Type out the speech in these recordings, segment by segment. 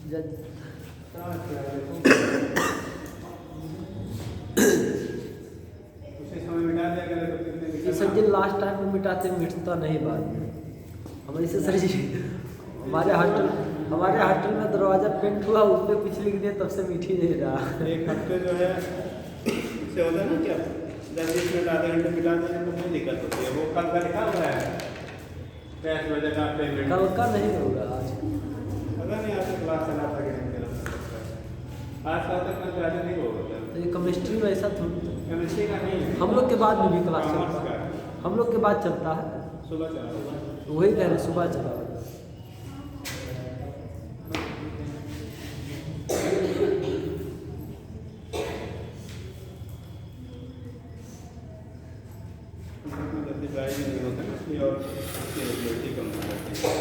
जब उसे समय मिटा दिया करे तो कितने ये सर जी लास्ट टाइम में मिटाते मिटता नहीं बाद में। हमारे से सर जी हमारे हॉस्टल में दरवाजा पेंट हुआ, उस पर कुछ लिख दिया, तब से मिट ही नहीं रहा। एक हफ्ते जो है इससे होता है ना क्या 10-20 मिनट आधे घंटे मिटा देंगे तो कोई दिक्कत होती है। वो कल का लिखा हुआ है 10 बजे का पेमेंट, कल का नहीं होगा आज। पता नहीं आपको क्लास चला था कि नहीं चला, आज का तक ना आज नहीं होगा। तो ये केमिस्ट्री में ऐसा थोड़ी, केमिस्ट्री का नहीं है, हम लोग के बाद में भी क्लास कॉमर्स चलता का है, है, हम लोग के बाद चलता है। सुबह चला होगा। वही कह रहे सुबह चला। जल्दी ड्राइव नहीं होता ना इसलिए, और उसकी रेगुलरिटी कम हो जाती है।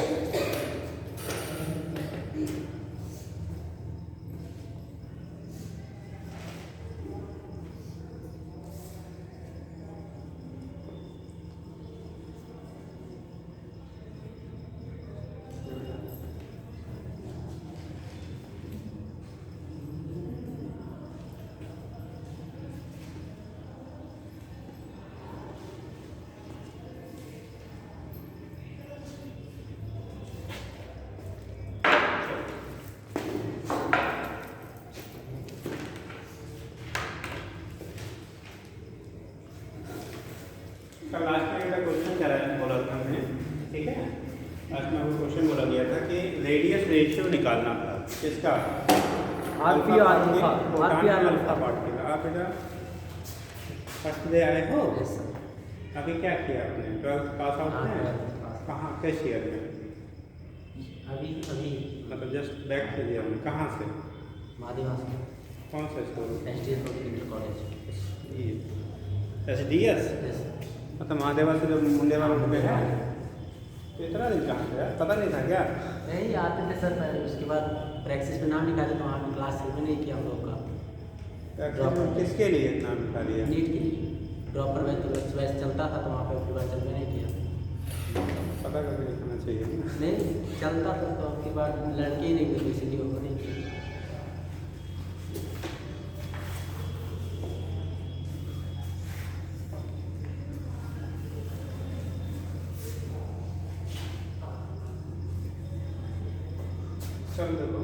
लास्ट टाइम का क्वेश्चन करा बोला था हमने, ठीक है। लास्ट में वो क्वेश्चन बोला गया था कि रेडियस रेशियो निकालना था किसका, आरपी अल्फा पार्ट के। आप बेटा फर्स्ट डे आए हो, अभी क्या किया आपने, 12th पास आउट है, कहाँ किस ईयर में? अभी मतलब जस्ट बैक से दिया हमने, कहाँ से, माध्यमा से कौन सा स्कूल? कॉलेज SDS, मतलब महादेवा से जो मुंडे वालों पे है। तो इतना दिन कहाँ से, पता नहीं था क्या? नहीं आते थे सर, उसके बाद प्रैक्टिस में नाम लिखा था, तो वहाँ पे क्लास भी नहीं किया हम लोग का। किसके लिए इतना लिखा दिया? नीट के लिए ड्रॉपर में तो वैसे चलता था, तो वहाँ पे उसके बाद चलने नहीं किया। पता करके लिखना चाहिए। नहीं चलता था, तो उसके बाद लड़के ही नहीं मिले, इसलिए वो नहीं किया। चल देखो,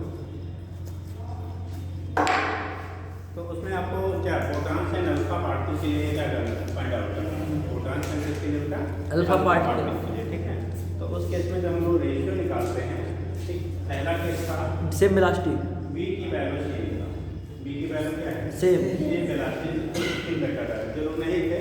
तो उसमें आपको क्या पोटांश एंड अल्फा पार्टिकल के लिए क्या करना है, फाइंड आउट करना है। पोटांश एंड किसके लिए होता है? अल्फा पार्टिकल के लिए, ठीक है। तो उस केस में जब हम लोग रेशियो निकालते हैं, ठीक, पहला केस था सेम इलास्टिक, बी की वैल्यू सेम था। बी की वैल्यू क्या है? सेम इलास्टिक कर रहा है। जो लोग नहीं थे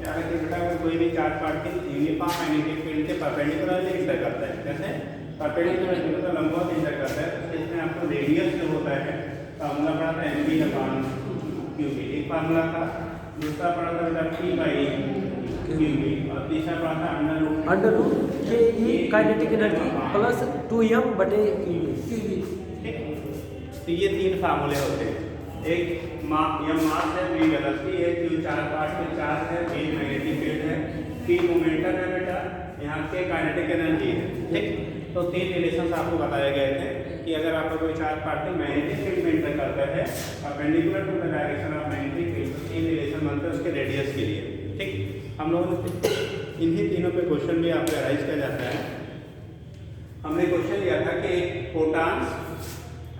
क्या है कि बेटा अगर कोई भी charge particle uniform magnetic field के परपेंडिकुलरली इंटर करता है, जैसे परपेंडिकुलर मतलब लंबवत इंटर करता है, तो इसमें आपको रेडियस जो होता है फार्मूला पड़ा था mv/qb, एक फार्मूला था। दूसरा पड़ा था बेटा p/qb, और तीसरा पड़ा था अंडर रूट के ई काइनेटिक एनर्जी प्लस 2m बटे ठीक। तो ये तीन फार्मूले होते हैं। एक यह मास है, v वेलोसिटी है, q चार्ज पार्टिकल चार्ज है, v मैग्नेटिक फील्ड है, p मोमेंटम है बेटा, यहाँ के काइनेटिक एनर्जी है, ठीक। तो तीन रिलेशंस आपको बताए गए थे कि अगर आपका कोई चार्ज पार्टिकल मैग्नेटिक फील्ड में इंटर करता है perpendicular to the direction of magnetic field, तो तीन रिलेशन बनते हैं उसके रेडियस के लिए, ठीक। हम लोग इन्हीं तीनों पे क्वेश्चन भी आपको अराइज किया जाता है। हमने क्वेश्चन लिया था कि फोटॉन्स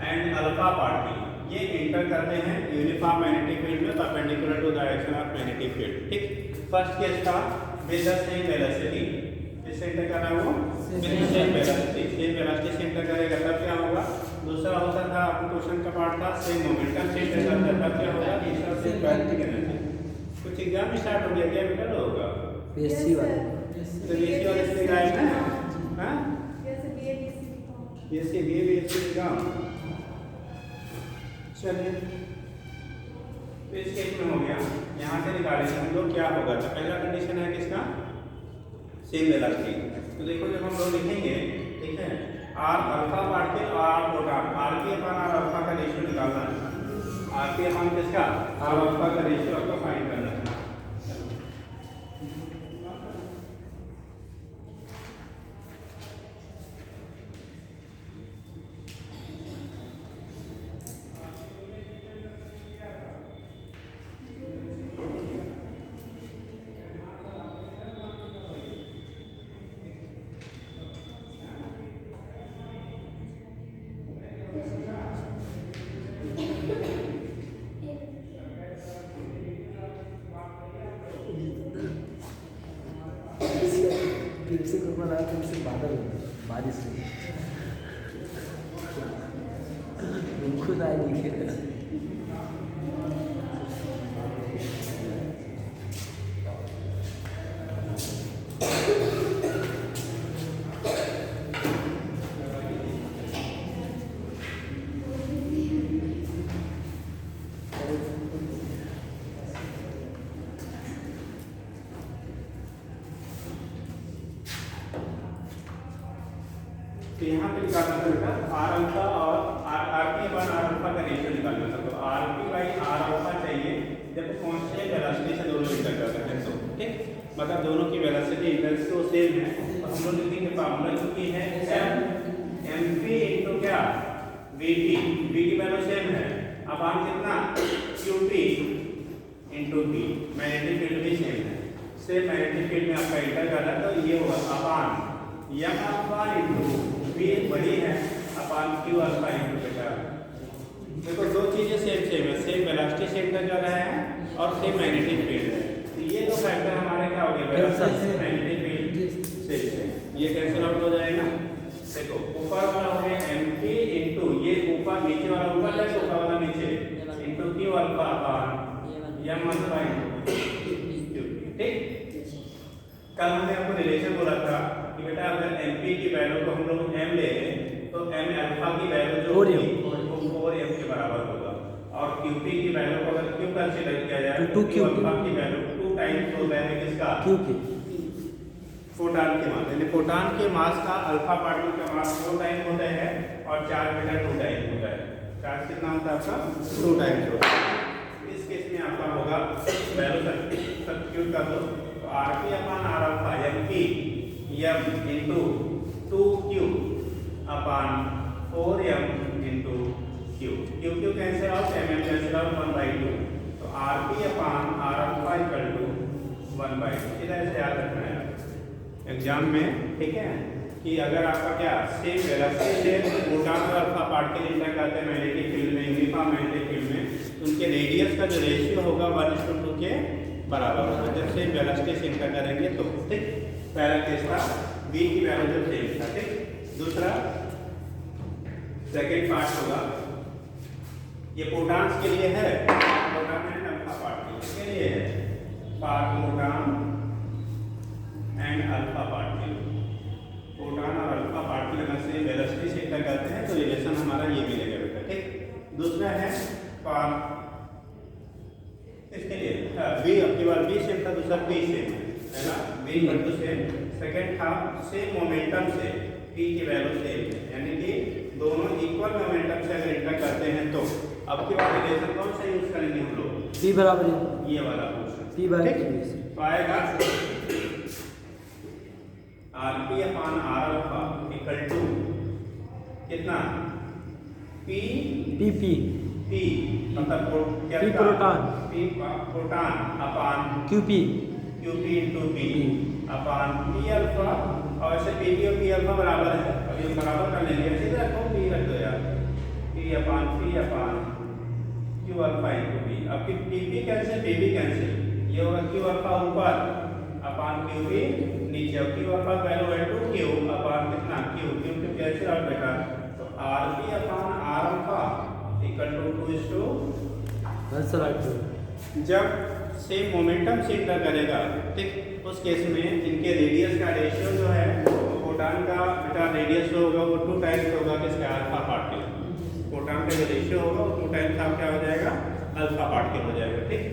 एंड अल्फा पार्टिकल ये इंटर करते हैं यूनिफॉर्म मैग्नेटिक फील्ड में perpendicular to direction of magnetic field, ठीक। फर्स्ट केस था विद द सेम वेलोसिटी, इससे इंटर कर रहा है वो सेम वेलोसिटी से इंटर करेगा तब क्या होगा। दूसरा होता था आपको क्वेश्चन का पार्ट था सेम मोमेंटम से इंटर करता है तब क्या होगा। तीसरा सेम काइनेटिक एनर्जी। कुछ एग्जाम स्टार्ट हो गया, क्या बेटा होगा पीएससी वाले, तो बीएससी वाले से गाइड है, हां बीएससी बीएससी एग्जाम। चलिए तो इस केस में हो गया, यहाँ से निकालेंगे हम लोग क्या होगा। तो पहला कंडीशन है किसका, सेम वेलोसिटी। तो देखो जब हम लोग लिखेंगे, ठीक है, आर अल्फा पार्टिकल और r proton, r p upon r alpha का रेशियो निकालना है। आर पी अपॉन किसका, आर अल्फा का रेशियो आपको फाइंड करना है। से ऊपर आया तो इससे बादल हो गए, बारिश हुई, खुद आए दिखे। तो यहाँ पे निकालना था बेटा आर अल्फा और r p upon r alpha का रेशियो निकालना था। तो r p by r alpha चाहिए जब कांस्टेंट वेलोसिटी से दोनों इंटर करते हैं। तो ठीक, मतलब दोनों की वेलोसिटी इंटेंसिटी वो सेम है, तो हम लोग लिखेंगे फार्मूला क्योंकि है एम पी इंटू क्या वी टी वैल्यू सेम है। अब हम कितना Q p into P, magnetic field भी सेम है, सेम मैग्नेटिक फील्ड में आपका इंटर कर रहा है। तो ये होगा अपान यम अल्फा इंटू वी बड़ी है अपान क्यू अल्फा इंटू बेटा। देखो दो चीजें सेम है, सेम वेलोसिटी से इंटर कर रहा है और सेम मैग्नेटिक फील्ड है। तो ये दो फैक्टर हमारे क्या हो गए, वेलोसिटी से मैग्नेटिक फील्ड सेम, ये कैंसिल आउट हो जाएगा। देखो ऊपर वाला हो गया एम पी इंटू ये ऊपर, नीचे वाला ऊपर है, ऊपर वाला नीचे इंटू क्यू अल्फा अपान यम अल्फा इंटू क्यू। ठीक, कल हमने आपको रिलेशन बोला था कि बेटा अगर mp की वैल्यू को हम लोग m ले लें तो m अल्फा की वैल्यू जो होगी वो 4m के बराबर होगा, और qp की वैल्यू को अगर q कंसीडर किया जाए तो q अल्फा की वैल्यू 2 टाइम्स होता है किसका, q की, फोटॉन के मास, यानी फोटॉन के मास का अल्फा पार्टिकल का मास 4 टाइम्स होता है और चार्ज बेटा 2 टाइम्स होता है। चार्ज कितना होता है आपका 2 टाइम्स होता है। इस केस में आपका होगा वैल्यू सब्स्टिट्यूट कर दो, r p upon r alpha m p m into 2q upon 4m into q, q cancel out, mm cancel out 1/2। तो r p upon r alpha equal to 1/2। इधर से याद रखना है एग्जाम में, ठीक है, कि अगर आपका क्या सेम वेलोसिटी से प्रोटॉन और अल्फा पार्टिकल इंटर करते हैं मैग्नेटिक फील्ड में, यूनिफॉर्म मैग्नेटिक फील्ड में, उनके रेडियस का जो रेशियो होगा 1:2 के बराबर होगा जब सेम वेलोसिटी से इंटर करेंगे तो। ठीक, पहला केस था v की वैल्यू जब सेम था। ठीक, दूसरा सेकंड पार्ट होगा, ये प्रोटॉन्स के लिए है, प्रोटॉन एंड अल्फा पार्टिकल के लिए है, proton and alpha particle, proton और अल्फा पार्टिकल में से वेलोसिटी से इंटर करते हैं तो रिलेशन हमारा ये मिलेगा बेटा। ठीक, दूसरा है इसके लिए v, आपकी बार v सेम था, दूसरा p सेम है ना, v equal to same, second था सेम मोमेंटम से p की वैल्यू सेम है, यानी कि दोनों इक्वल मोमेंटम से अगर इंटर करते हैं तो अब की बार रिलेशन कौन सा यूज करेंगे हम लोग, p बराबर ये वाला पोर्शन p बाय तो आएगा r p upon r alpha equal to कितना p p मतलब क्या p proton, p proton upon qp into p upon p alpha, और ऐसे p और p अल्फा बराबर है, अब ये बराबर कर लेंगे, सीधा रखो p रख दो यार, p अपान q अल्फा इंटू p। अब p कैंसिल p कैंसिल, ये होगा q अल्फा ऊपर अपान q नीचे, अब q अल्फा वैल्यू है 2q अपान कितना q कैंसिल आउट बेटा, तो rp upon r alpha equal to 2:2। जब सेम मोमेंटम से इंटर करेगा, ठीक, उस केस में इनके रेडियस का रेशियो जो है प्रोटॉन का बेटा रेडियस जो होगा वो 2 टाइम्स होगा किसका, अल्फा पार्टिकल, प्रोटॉन का जो रेशियो होगा वो 2 टाइम्स आप क्या हो जाएगा, अल्फा पार्टिकल हो जाएगा। ठीक,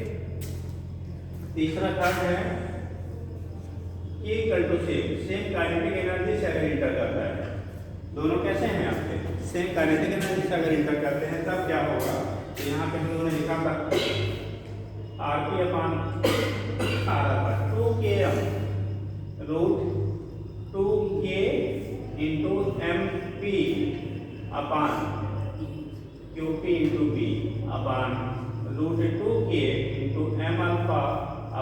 तीसरा थर्ड है equal to same kinetic energy से अगर इंटर करता है, दोनों कैसे हैं आपके, सेम काइनेटिक एनर्जी से अगर इंटर करते हैं तब क्या होगा, तो यहाँ पे हम लोगों ने लिखा था r p upon r alpha 2km root 2k into m p upon q p into p upon root 2k into m alpha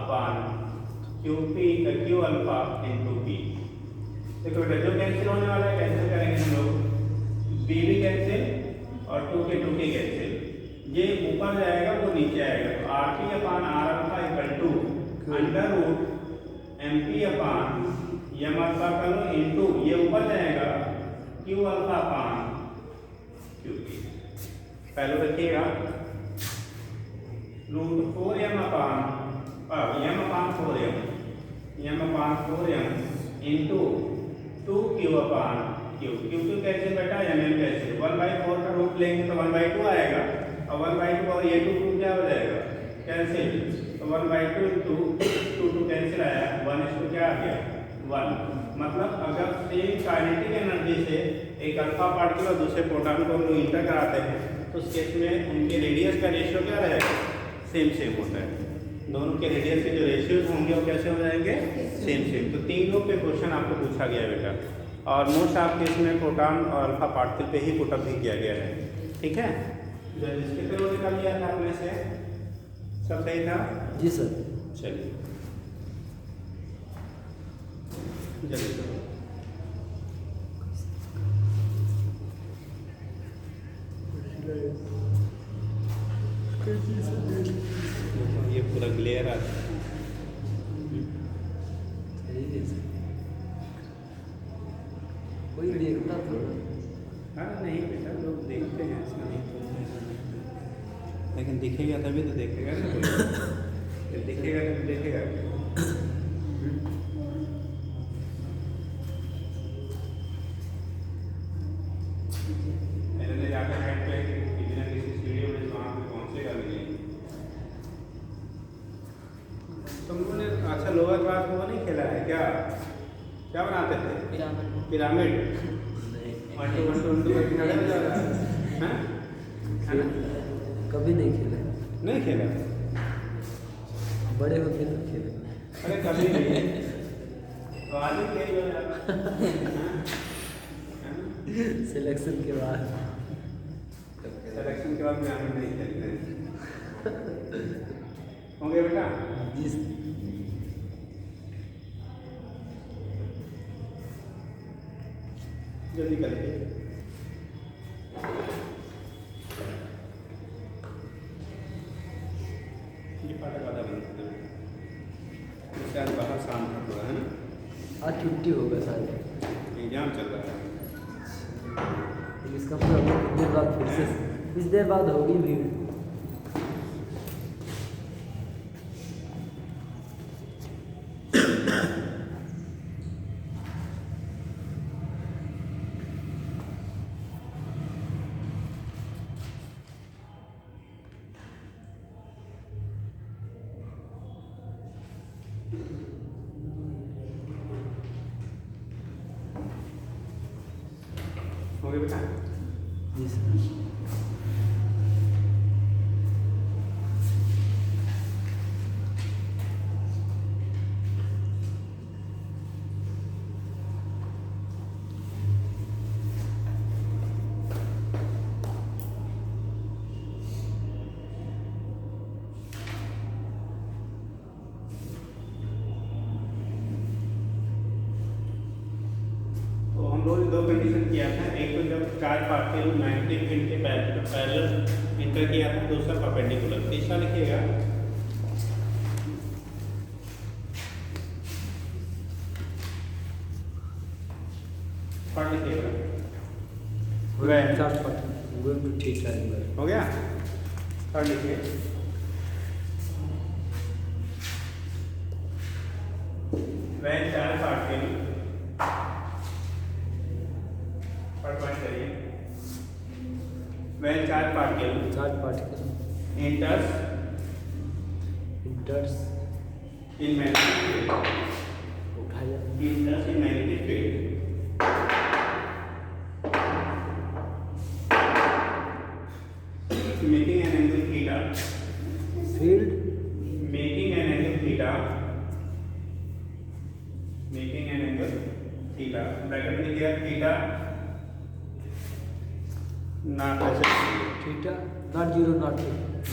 upon q alpha into p. देखो बेटा जो कैंसिल होने वाला है कैंसिल करेंगे हम लोग, बी भी कैंसिल और 2k कैंसिल, ये ऊपर जाएगा वो नीचे आएगा, तो r p upon r alpha equal to under root m p upon m alpha का लो इंटू ये ऊपर जाएगा q alpha upon q p. पहले रखिएगा √4m upon m upon 4m into 2q upon q. Q कैसे बेटा mm कैसे 1/4 का रूट लेंगे तो 1/2 आएगा और 1/2 और ये 2 क्या हो जाएगा कैंसिल, तो 1/2 इंटू 2 कैंसिल आया 1 इसको क्या आ गया 1। मतलब अगर सेम काइनेटिक एनर्जी से एक अल्फा पार्टिकल और दूसरे प्रोटॉन को हम लोग इंटर कराते हैं तो उस केस में उनके रेडियस का रेशियो क्या रहेगा सेम होता है। दोनों के रेडियस के जो रेशियोज होंगे वो कैसे हो जाएंगे सेम। तो 3 लोग पे क्वेश्चन आपको पूछा गया बेटा और मोस्ट आपके इसमें प्रोटॉन और अल्फा पार्टिकल पे ही पुटअप भी किया गया है। ठीक है, जब इसके पे निकाल लिया था आपने से सब सही था जी सर। चलिए जल्दी करो। ये पूरा ग्लेयर आता है। कोई देखता थोड़ा। हाँ नहीं बेटा लोग देखते हैं ऐसा नहीं तो लेकिन दिखेगा तभी तो देखेगा ना कोई। दिखेगा तो देखेगा। मैंने जाकर हेड पे किसी ना किसी स्टूडियो में वहाँ पे पहुँचेगा भी नहीं। तुम लोगों ने अच्छा लोअर क्लास में वो नहीं खेला है क्या? क्या बनाते थे? पिरामिड। 1 2 1 2 1 2 करके खड़े हो जाता है। हाँ? है ना? कभी नहीं खेला। नहीं खेला? बड़े होते तो खेले। अरे कभी नहीं। तो आज ही खेल हो जाता। सिलेक्शन के बाद। सिलेक्शन के बाद पिरामिड नहीं खेलते हैं। होंगे बेटा? जी जल्दी करिए। ये फाटक आधा बंद कर दो। इससे आज बाहर शाम तक हुआ है ना? आज छुट्टी होगा शायद। एग्जाम चल रहा है। इसका मतलब कुछ देर बाद फिर से कुछ देर बाद होगी भीड़। हो गया बेटा? जी सर। तो हम लोग ने 2 कंडीशन किया था। एक तो जब 4 पार्टिकल 90 फीट के पैरेलल इंटर किया था, दूसरा परपेंडिकुलर। तीसरा लिखिएगा पढ़ लिखिएगा ठीक है। हो गया? पढ़ लिखिए वह 4 पार्टिकल करिए। वह 4 particle enters in magnetic field उठाया enters in magnetic field making an angle theta field making an angle theta bracket में दिया theta not theta not 0 not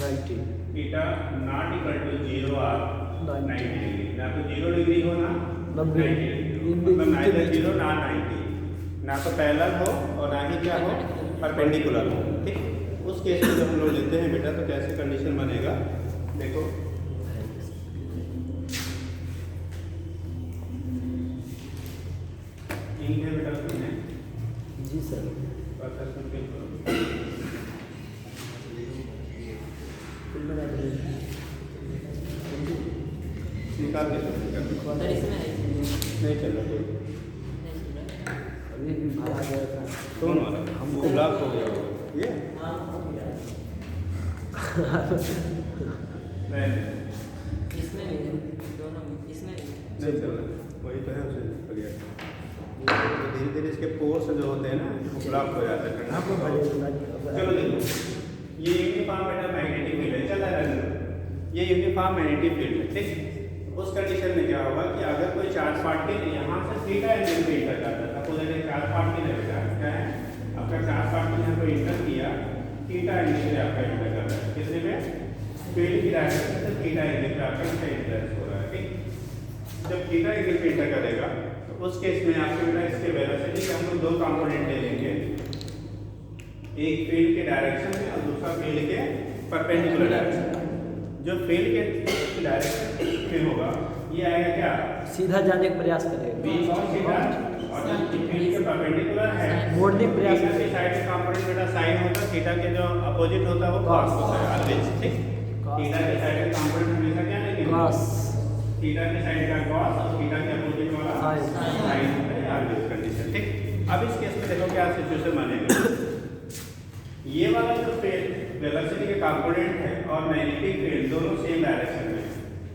90 theta not equal to 0 और 90 डिग्री। ना तो 0 डिग्री हो ना 90 डिग्री, मतलब ना तो 0 ना 90, ना तो पैरेलल हो और ना ही क्या हो परपेंडिकुलर हो। ठीक, उस केस में जब हम लोग लेते हैं बेटा तो कैसे कंडीशन बनेगा देखो। सर निकाल दे सर इसमें नहीं चल रहा कोई अभी भी भाड़ा गया था कौन वाला हमको ब्लॉक हो गया होगा। ये नहीं इसमें भी दोनों में इसमें भी नहीं चल रहा वही तो है उसे निकल गया धीरे धीरे इसके पोर्स जो होते हैं ना वो ब्लॉक हो जाते हैं आपको चलो देखो ये यूनिफॉर्म बेटा मैग्नेटिक फील्ड है चला रहा ये यूनिफॉर्म मैग्नेटिक फील्ड है ठीक उस कंडीशन में क्या होगा कि अगर कोई चार्ज पार्टिकल यहाँ से थीटा एंगल पे इंटर करता है सपोज अगर चार्ज पार्टिकल है बेटा क्या है आपका चार्ज पार्टिकल यहाँ पर इंटर किया थीटा एंगल पे आपका इंटर कर रहा है कितने में फील्ड की डायरेक्शन से थीटा एंगल पे आपका इंटर हो रहा है ठीक जब थीटा एंगल पे इंटर करेगा तो उस केस में आपके बेटा इसके वेलोसिटी के हम लोग दो कंपोनेंट ले लेंगे एक फील्ड के डायरेक्शन में और दूसरा फील्ड के परपेंडिकुलर डायरेक्शन जो फील्ड के डायरेक्शन में होगा ये आएगा क्या सीधा जाने का प्रयास करेगा v cos थीटा और जो फील्ड के परपेंडिकुलर है मोड़ने का प्रयास थीटा की साइड का कंपोनेंट बेटा साइन होता है थीटा के जो अपोजिट होता है वो cos होता है ऑलवेज ठीक थीटा की साइड का कंपोनेंट हमेशा क्या लेंगे cos थीटा की साइड का cos और थीटा के अपोजिट वाला sin साइन होता है ऑलवेज कंडीशन ठीक अब इस केस में देखो क्या सिचुएशन बनेगा ये वाला जो फील्ड वेलोसिटी के कंपोनेंट है और मैग्नेटिक फील्ड दोनों सेम डायरेक्शन में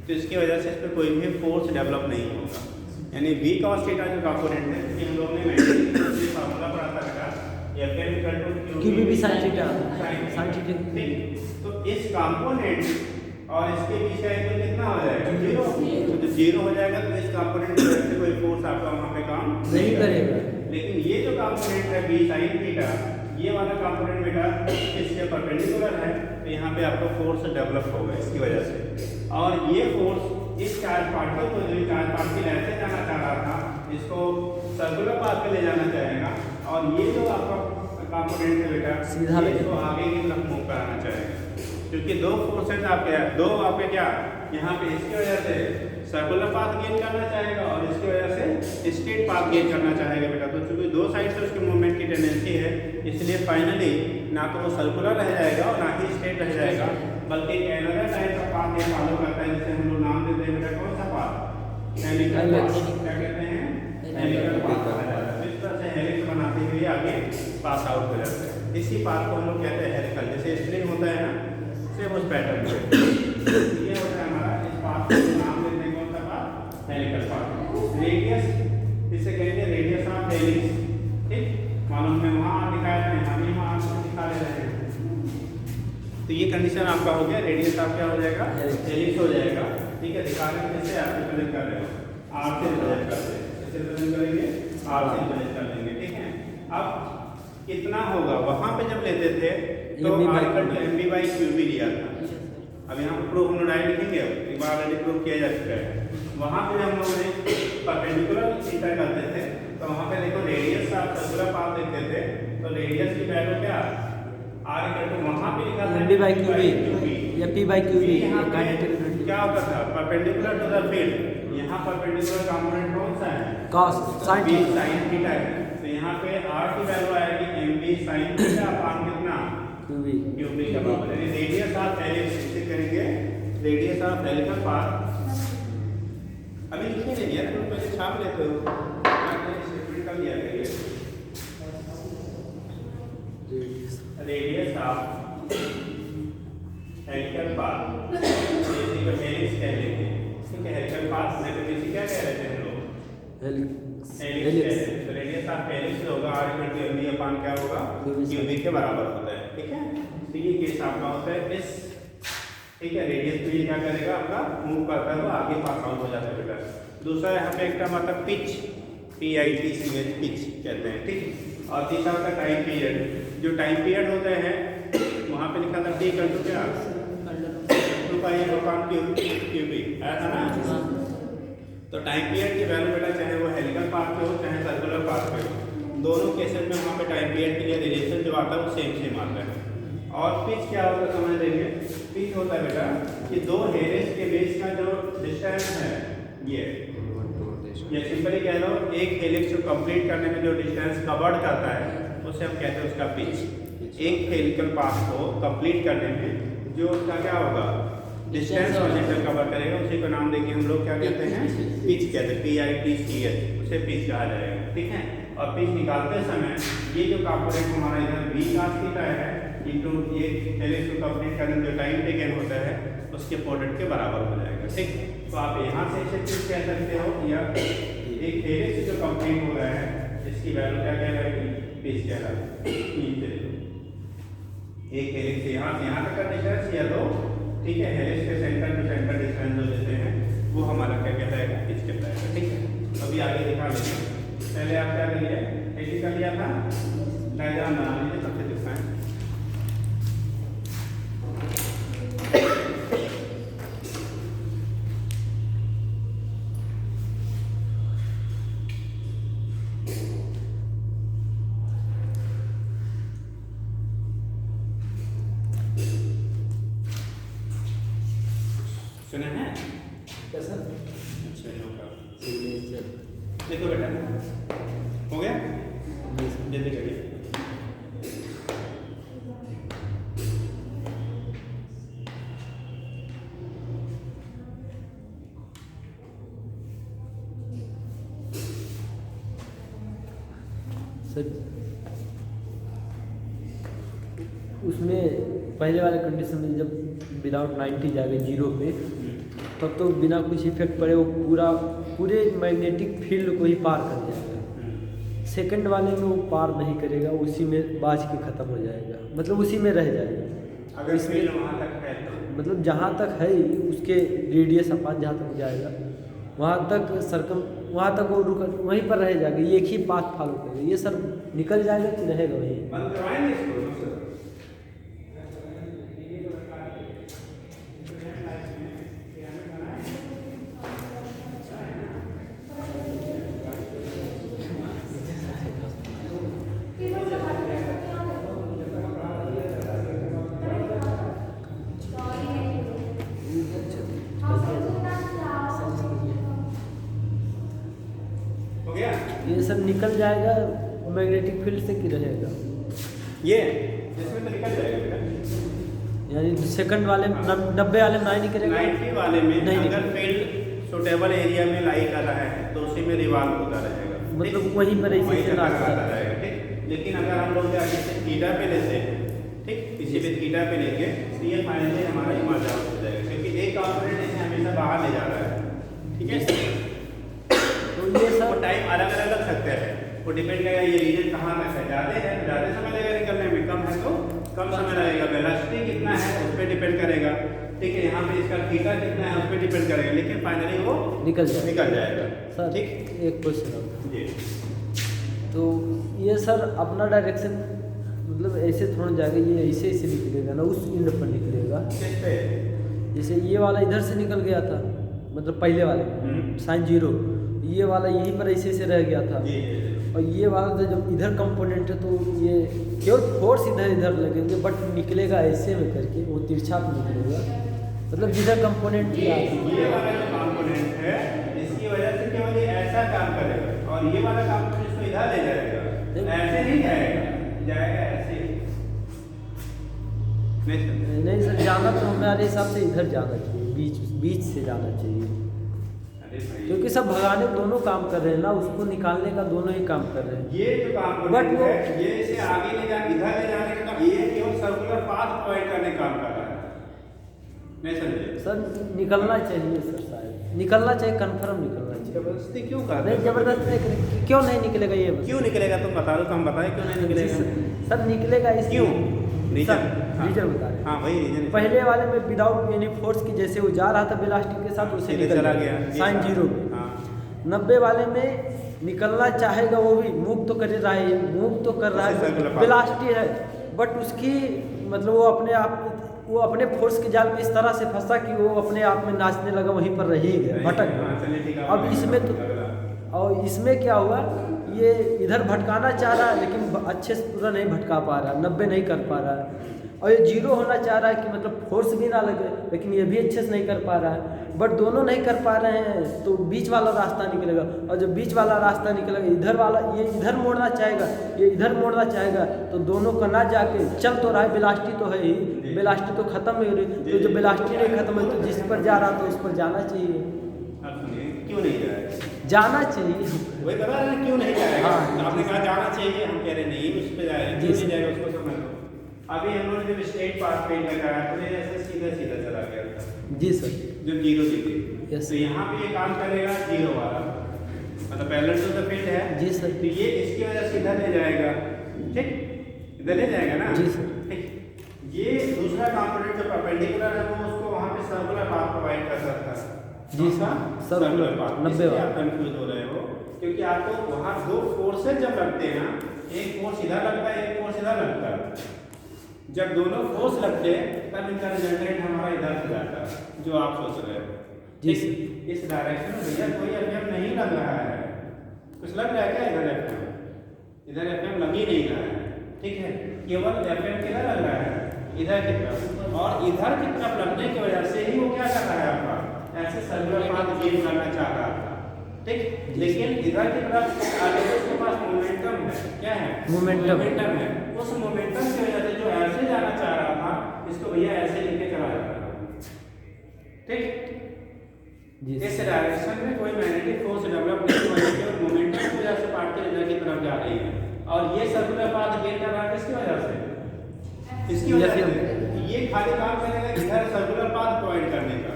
तो इसकी वजह से इस पर कोई भी फोर्स डेवलप नहीं होगा यानी v cos थीटा जो कंपोनेंट है कि हम लोगों ने मैग्नेटिक फील्ड का फार्मूला पढ़ा था बेटा Fm क्यूबी भी sin थीटा sin थीटा ठीक तो इस कंपोनेंट और इसके बीच का एंगल कितना हो जाएगा जीरो तो जीरो हो जाएगा तो इस कंपोनेंट की वजह से कोई फोर्स आपका वहां पे काम नहीं करेगा लेकिन ये जो कंपोनेंट है v sin थीटा ये वाला कंपोनेंट बेटा इसके परपेंडिकुलर है तो यहाँ पे आपको फोर्स डेवलप होगा इसकी वजह से और ये फोर्स इस चार्ज पार्टिकल को जो चार्ज पार्टिकल ऐसे जाना चाह रहा था इसको सर्कुलर पाथ पे ले जाना चाहेगा और ये जो आपका कंपोनेंट है बेटा सीधा इसको आगे की तरफ मूव कराना चाहेगा क्योंकि दो फोर्सेस आपके क्या यहाँ पे इसकी वजह से सर्कुलर पाथ गेन करना चाहेगा और इसकी वजह से स्ट्रेट पाथ गेन करना चाहेगा बेटा तो चूंकि दो साइड से उसके मूवमेंट की टेंडेंसी है इसलिए फाइनली ना तो वो सर्कुलर रह जाएगा और ना ही स्ट्रेट रह जाएगा बल्कि एनदर टाइप का पाथ ये फॉलो करता है जिसे हम लोग नाम देते हैं बेटा कौन सा पाथ हेलिकल पाथ क्या कहते हैं हेलिकल पाथ इस तरह से हेलिक्स बनाते हुए आगे पास आउट हो जाते हैं इसी पाथ को हम लोग कहते हैं हेलिकल जैसे स्प्रिंग होता है ना सेम उस पैटर्न पे ये होता है हमारा इस पाथ का नाम देते हैं कौन सा पाथ हेलिकल पाथ रेडियस इसे कहेंगे रेडियस ऑफ हेलिक्स ठीक मालूम है वहां दिखाया था हम ही वहां से दिखा ले रहे हैं तो ये कंडीशन आपका हो गया रेडियस ऑफ क्या हो जाएगा हेलिक्स हो जाएगा ठीक है दिखा रहे हैं कैसे आप रिप्रेजेंट कर रहे हो आर से रिप्रेजेंट करते हैं कैसे रिप्रेजेंट करेंगे आर से रिप्रेजेंट कर लेंगे ठीक है अब कितना होगा वहां पे जब लेते थे तो article to mv by qb लिया था अब यहाँ प्रूफ हम लोग डायरेक्ट लिखेंगे एक बार ऑलरेडी प्रूफ किया जा चुका है वहाँ पे हम लोगों ने परपेंडिकुलर थीटा करते थे तो वहाँ पे देखो रेडियस का सर्कुलर पाथ देखते थे तो रेडियस की वैल्यू क्या r इक्वल टू वहाँ पे लिखा था mv by qb या p by qb यहाँ पे काइनेटिक एनर्जी क्या होता था परपेंडिकुलर टू द फील्ड यहाँ परपेंडिकुलर कंपोनेंट कौन सा है cos sin v sin theta है तो यहाँ पे r की वैल्यू आएगी mv sin थीटा अपान कितना qb qb के बराबर यानी रेडियस ऑफ हेलिक्स इसे करेंगे रेडियस ऑफ हेलिकल पाथ अभी लिखे नहीं यार तुम पहले छाप लेते हो सेपरेट कर लिया करिए रेडियस ऑफ हेलिकल पाथ इसी को हेलिक्स कह लेंगे ठीक है हेलिकल पाथ में तो इसे क्या कह रहे थे हम लोग हेलिक्स तो रेडियस ऑफ हेलिक्स होगा r इक्वल टू mv अपान क्या होगा qb के बराबर होता है ठीक है तो ये केस आपका होता है इस ठीक है रेडियस पे क्या करेगा आपका मूव करता है वो आगे पास आउट हो जाता है बेटा दूसरा यहाँ पे एक टर्म आता है पिच PITCH पिच कहते हैं ठीक और तीसरा होता है टाइम पीरियड जो टाइम पीरियड होते हैं वहाँ पे लिखा था t इक्वल टू क्या 2 अपान qb आया था ना तो टाइम पीरियड की वैल्यू बेटा चाहे वो हेलिकल पाथ पे हो चाहे सर्कुलर पाथ पे हो दोनों केसेस में वहाँ पे टाइम पीरियड के लिए रिलेशन जो आता है वो सेम आता है और पिच क्या होता है समझ लेंगे पिच होता है बेटा कि दो हेलिक्स के बीच का जो डिस्टेंस है ये सिंपली कह लो एक हेलिक्स को कंप्लीट करने में जो डिस्टेंस कवर्ड करता है उसे हम कहते हैं उसका पिच। एक हेलिकल पाथ को कंप्लीट करने में जो उसका क्या होगा, डिस्टेंस मल्टीपल कवर करेगा, उसी को नाम देके हम लोग क्या कहते हैं, पिच कहते हैं, PITCH, उसे पिच कहा जाएगा। ठीक है, और पिच निकालते समय ये जो कंपोनेंट हमारा इधर v cos थीटा है इंटू ये हेलिक्स को कंप्लीट करने में जो टाइम टेकन होता है उसके प्रोडक्ट के बराबर हो जाएगा। ठीक, तो आप यहाँ से इसे पिच कह सकते हो, या एक हेलिक्स जो कंप्लीट हो रहा है इसकी वैल्यू क्या कहलाएगी, पिच कहलाएगी। एक हेलिक्स से यहाँ तक का डिस्टेंस या दो, ठीक है, हेलिक्स के सेंटर टू सेंटर डिस्टेंस जो देते हैं वो हमारा क्या कहलाएगा, पिच कहलाएगा। ठीक है, अभी आगे दिखा लेंगे। पहले आप क्या करिए, ऐसे कर लिया था, डायग्राम बना लीजिए, सबसे दिखाएं। सुने हैं क्या सर? अच्छा सिग्नेचर देखो बेटा, हो गया, जल्दी करिए। सर उसमें पहले वाले कंडीशन में जब विदाउट 90 जाएगा 0 पे, तब तो बिना कुछ इफेक्ट पड़े वो पूरे मैग्नेटिक फील्ड को ही पार कर जाएगा। सेकंड वाले में वो पार नहीं करेगा, उसी में बाज के ख़त्म हो जाएगा, मतलब उसी में रह जाएगा। अगर फील्ड वहाँ तक है तो मतलब जहाँ तक है उसके रेडियस अपान जहाँ तक जाएगा वहाँ तक वो रुक वहीं पर रह जाएगा, ये एक ही पाथ फॉलो करेगा। ये सर निकल जाएगा कि रहेगा वहीं? बंद करवाएंगे इसको सर। हो गया, ये सब निकल जाएगा मैग्नेटिक फील्ड से कि रहेगा? ये इसमें तो निकल जाएगा बेटा। यानी सेकंड वाले 90 वाले में नहीं निकलेगा? 90 वाले में नहीं अगर फील्ड सुटेबल एरिया में लाई कर रहा है तो उसी में रिवॉल्व होता रहेगा, मतलब वहीं पर ऐसे से आता रहेगा। ठीक, लेकिन अगर हम लोग इसे थीटा पे लेते हैं, ठीक, इसी पे थीटा पे लेंगे तो ये फाइनली हमारा इमारत हो जाएगा, क्योंकि एक कंपोनेंट इसे हमेशा बाहर ले जा रहा है। ठीक है, तो ये वो सब टाइम अलग अलग लग सकते हैं, वो डिपेंड करेगा ये रीजन कहाँ तक है। ज़्यादा समय लगेगा निकलने में, कम है तो कम समय लगेगा। वेलोसिटी कितना है उस पर डिपेंड करेगा। ठीक है, यहाँ पे इसका थीटा कितना है उस पर डिपेंड करेगा, लेकिन फाइनली वो निकल जाएगा। सर ठीक, एक क्वेश्चन जी, तो ये सर अपना डायरेक्शन मतलब ऐसे थोड़ा जाएगा, ये ऐसे ऐसे निकलेगा ना, उस इंड पर निकलेगा। किस पे? जैसे ये वाला इधर से निकल गया था, मतलब पहले वाले साइन 0, ये वाला यहीं पर ऐसे ऐसे रह गया था। जी, और ये वाला तो जब इधर कंपोनेंट है तो ये केवल फोर्स इधर लगेंगे, बट निकलेगा ऐसे में करके, वो तिरछा पे निकलेगा, मतलब जिधर कंपोनेंट ये वाला जो कंपोनेंट है इसकी वजह से केवल ये ऐसा काम करेगा, और ये वाला कंपोनेंट इसको इधर ले जाएगा, ऐसे नहीं जाएगा ऐसे। नहीं सर, जाना तो हमारे हिसाब से इधर जाना चाहिए, बीच से जाना चाहिए, क्योंकि सब भगाने दोनों काम कर रहे हैं ना, उसको निकालने का दोनों ही काम कर रहे हैं। ये जो कंपोनेंट है ये इसे आगे ले जाने, इधर ले जाने का ये केवल सर्कुलर पाथ प्रोवाइड करने का काम कर रहा है। नहीं समझे सर? निकलना चाहिए सर, शायद निकलना चाहिए, कंफर्म निकलना चाहिए। जबरदस्ती क्यों कर रहे नहीं, जबरदस्त नहीं करें, क्यों नहीं निकलेगा ये बस? क्यों निकलेगा तुम बता दो, तो हम बताएं क्यों नहीं निकलेगा। सर निकलेगा इस क्यों? रीजन रीजन बता रहे हैं। हाँ वही रीजन। पहले वाले में विदाउट एनी फोर्स की, जैसे वो जा रहा था बेलास्टिक के साथ, उसे निकल चला गया साइन 0। 90 वाले में निकलना चाहेगा, वो भी मूव तो कर रहा है, मूव तो कर रहा है, बेलास्टिक है, बट उसकी मतलब वो अपने फोर्स के जाल में इस तरह से फंसा कि वो अपने आप में नाचने लगा, वहीं पर रह ही गया, भटक गया। अब इसमें तो, और इसमें क्या हुआ, ये इधर भटकाना चाह रहा है लेकिन अच्छे से पूरा नहीं भटका पा रहा है, 90 नहीं कर पा रहा है। और ये 0 होना चाह रहा है कि मतलब फोर्स भी ना लगे, लेकिन ये भी अच्छे से नहीं कर पा रहा है। बट दोनों नहीं कर पा रहे हैं तो बीच वाला रास्ता निकलेगा, और जब बीच वाला रास्ता निकलेगा इधर वाला, ये इधर मोड़ना चाहेगा, ये इधर मोड़ना चाहेगा, तो दोनों का ना जाके चल तो रहा है, बेलास्टी तो है ही, बेलास्टी तो खत्म नहीं हो रही, तो जब बेलास्टी नहीं खत्म है तो जिस पर जा रहा तो उस पर जाना चाहिए। क्यों नहीं जाएगा? जाना चाहिए। वही बता रहे हैं क्यों नहीं जाएगा। हाँ, आपने कहा जाना चाहिए, हम कह रहे नहीं उस पर जाएगा, जी क्यों नहीं जाएगा उसको समझ लो। अभी हम लोग जब स्टेट पास पेज लगाया तो ये ऐसे सीधा सीधा चला गया था। जी सर। जब 0 थी यस। तो यहाँ पे ये काम करेगा 0 वाला, मतलब पैरेलल टू द फील्ड है। जी सर। तो ये इसकी वजह से इधर ले जाएगा, ठीक, इधर ले जाएगा ना। जी सर। ठीक, ये दूसरा कंपोनेंट जो परपेंडिकुलर है वो उसको वहाँ पे सर्कुलर पाथ प्रोवाइड कर सकता है। जी सर, सर्कुलर पाथ। 90 आप कंफ्यूज हो रहे हो क्योंकि आपको वहाँ 2 फोर्सेज जब लगते हैं ना, एक फोर्स इधर लगता है, एक फोर्स इधर लगता है। जब दोनों फोर्स लगते हैं तब इनका रिजल्टेंट हमारा इधर से जाता है, जो आप सोच रहे हो। जी ठीक, इस डायरेक्शन में भैया कोई एफएम नहीं लग रहा है। कुछ लग रहा है क्या इधर एफएम? इधर एफएम लग ही नहीं रहा है, ठीक है। केवल एफएम किधर लग रहा है? इधर की तरफ, और इधर की तरफ लगने की वजह से ही वो क्या कर रहा है आपका ऐसे सर्कुलर पाथ गेन करना चाह रहा था, ठीक। लेकिन इधर की तरफ आगे उसके पास मोमेंटम है, क्या है? मोमेंटम है। उस मोमेंटम की वजह से जो ऐसे जाना चाह रहा था इसको भैया ऐसे लेके चला जा रहा है, ठीक। इस डायरेक्शन में कोई मैग्नेटिक फोर्स डेवलप नहीं हुआ है और मोमेंटम की वजह से पार्टिकल इधर की तरफ जा रही है, और ये सर्कुलर पाथ गेन कर रहा है किसकी वजह से? इसकी वजह से ये खाली काम करेगा इधर सर्कुलर पाथ प्रोवाइड करने का,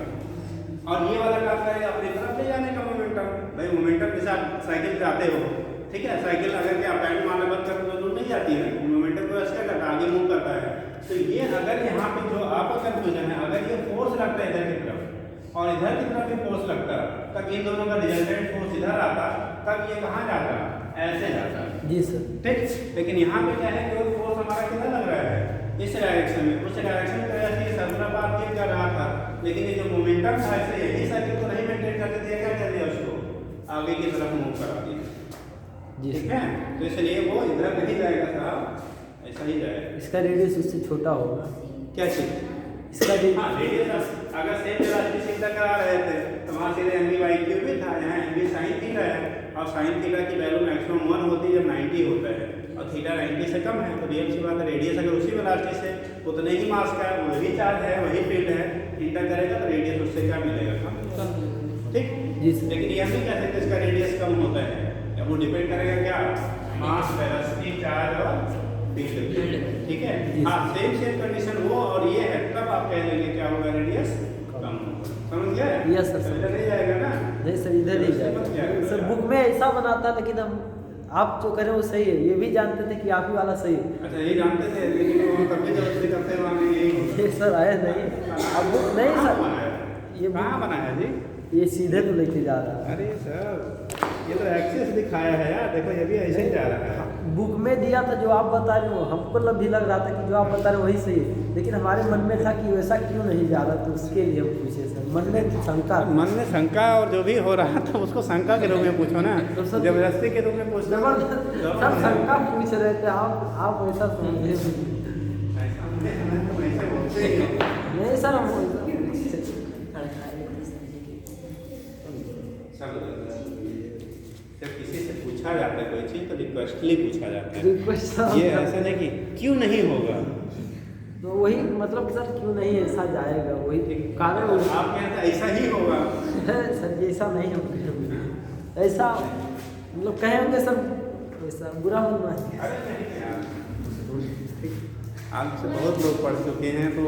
और ये वाला काम करेगा अपनी तरफ ले जाने का मोमेंटम। भाई मोमेंटम के साथ साइकिल जाते हो, ठीक है, साइकिल अगर क्या पैडल मारना बंद कर तो दूर नहीं जाती है, मोमेंटम को ऐसा करता है, आगे मूव करता है। तो ये अगर यहाँ पे जो आपका कंफ्यूजन है, अगर ये फोर्स लगता है इधर की तरफ और इधर की तरफ भी फोर्स लगता तब इन दोनों का रिजल्टेंट फोर्स इधर आता, तब ये कहाँ जाता? ऐसे जाता। जी सर, ठीक। लेकिन यहाँ पे क्या है केवल फोर्स हमारा किधर लग रहा है? इस डायरेक्शन में। उस डायरेक्शन की वजह से सर्कुलर पाथ गेन कर रहा था, लेकिन ये जो मोमेंटम था ऐसे यही साइकिल को नहीं मेंटेन करके दिया, क्या कर दिया उसको आगे की तरफ मूव करा दिया, ठीक है। तो इसलिए वो इधर नहीं जाएगा साहब, ऐसा ही जाएगा। इसका रेडियस उससे छोटा होगा, क्या चीज? इसका रेडियस अगर सेम इलास्टिसिटी करा रहे थे तो वहाँ सीधे एम बी बाई क्यू भी था, यहाँ एम बी साइन थीटा है, और साइन थीटा की वैल्यू मैक्सिमम 1 होती है जब 90 होता है, और थीटा 90 से कम है, तो रियल सी बात है रेडियस अगर उसी वेलोसिटी से उतने ही मास का है, वही चार्ज है, वही फील्ड है, इंटर करेगा तो रेडियस उससे क्या मिलेगा? कम, ठीक। लेकिन ये हम नहीं कह सकते इसका रेडियस कम होता है, अब वो डिपेंड करेगा क्या? मास, वेलोसिटी, चार्ज और फील्ड, ठीक है। हाँ, सेम कंडीशन वो और ये है, तब आप कह देंगे क्या होगा? रेडियस कम होगा। समझ गए? Yes sir. इधर नहीं जाएगा ना? नहीं सर, इधर ही जाएगा सर। बुक में ऐसा बनाता, लेकिन हम आप जो करें वो सही है, ये भी जानते थे कि आप ही वाला सही है। अच्छा, ये जानते थे, लेकिन वो तब भी जबरदस्ती करते हुए हमें यही होता। ये सर आया नहीं, अब बुक नहीं सर, ये कहाँ बनाया जी? ये सीधे तो लेके जा रहा है। अरे सर, ये तो एक्सेस दिखाया है यार, देखो ये भी ऐसे ही जा रहा है। बुक में दिया था जो आप बता रहे हो, हमको भी लग रहा था कि जो आप बता रहे हो वही सही है, लेकिन हमारे मन में था कि वैसा क्यों नहीं जा रहा, तो उसके लिए हम पूछे सर। मन में शंका, मन में शंका, और जो भी हो रहा था उसको शंका के रूप में पूछो ना, जबरदस्ती के रूप में पूछना। सब शंका पूछ रहे थे, आप वैसा समझे नहीं सर, हम जब किसी से पूछा जाता है कोई चीज़ तो रिक्वेस्टली पूछा जाता है, रिक्वेस्ट, ये ऐसा नहीं कि क्यों नहीं होगा, तो वही मतलब सर क्यों नहीं ऐसा जाएगा, वही कारण आप कहते हैं ऐसा ही होगा सर, ऐसा नहीं होगा, ऐसा मतलब कहे होंगे सर, ऐसा बुरा होगा। अरे नहीं यार, आपसे बहुत लोग पढ़ चुके हैं, तो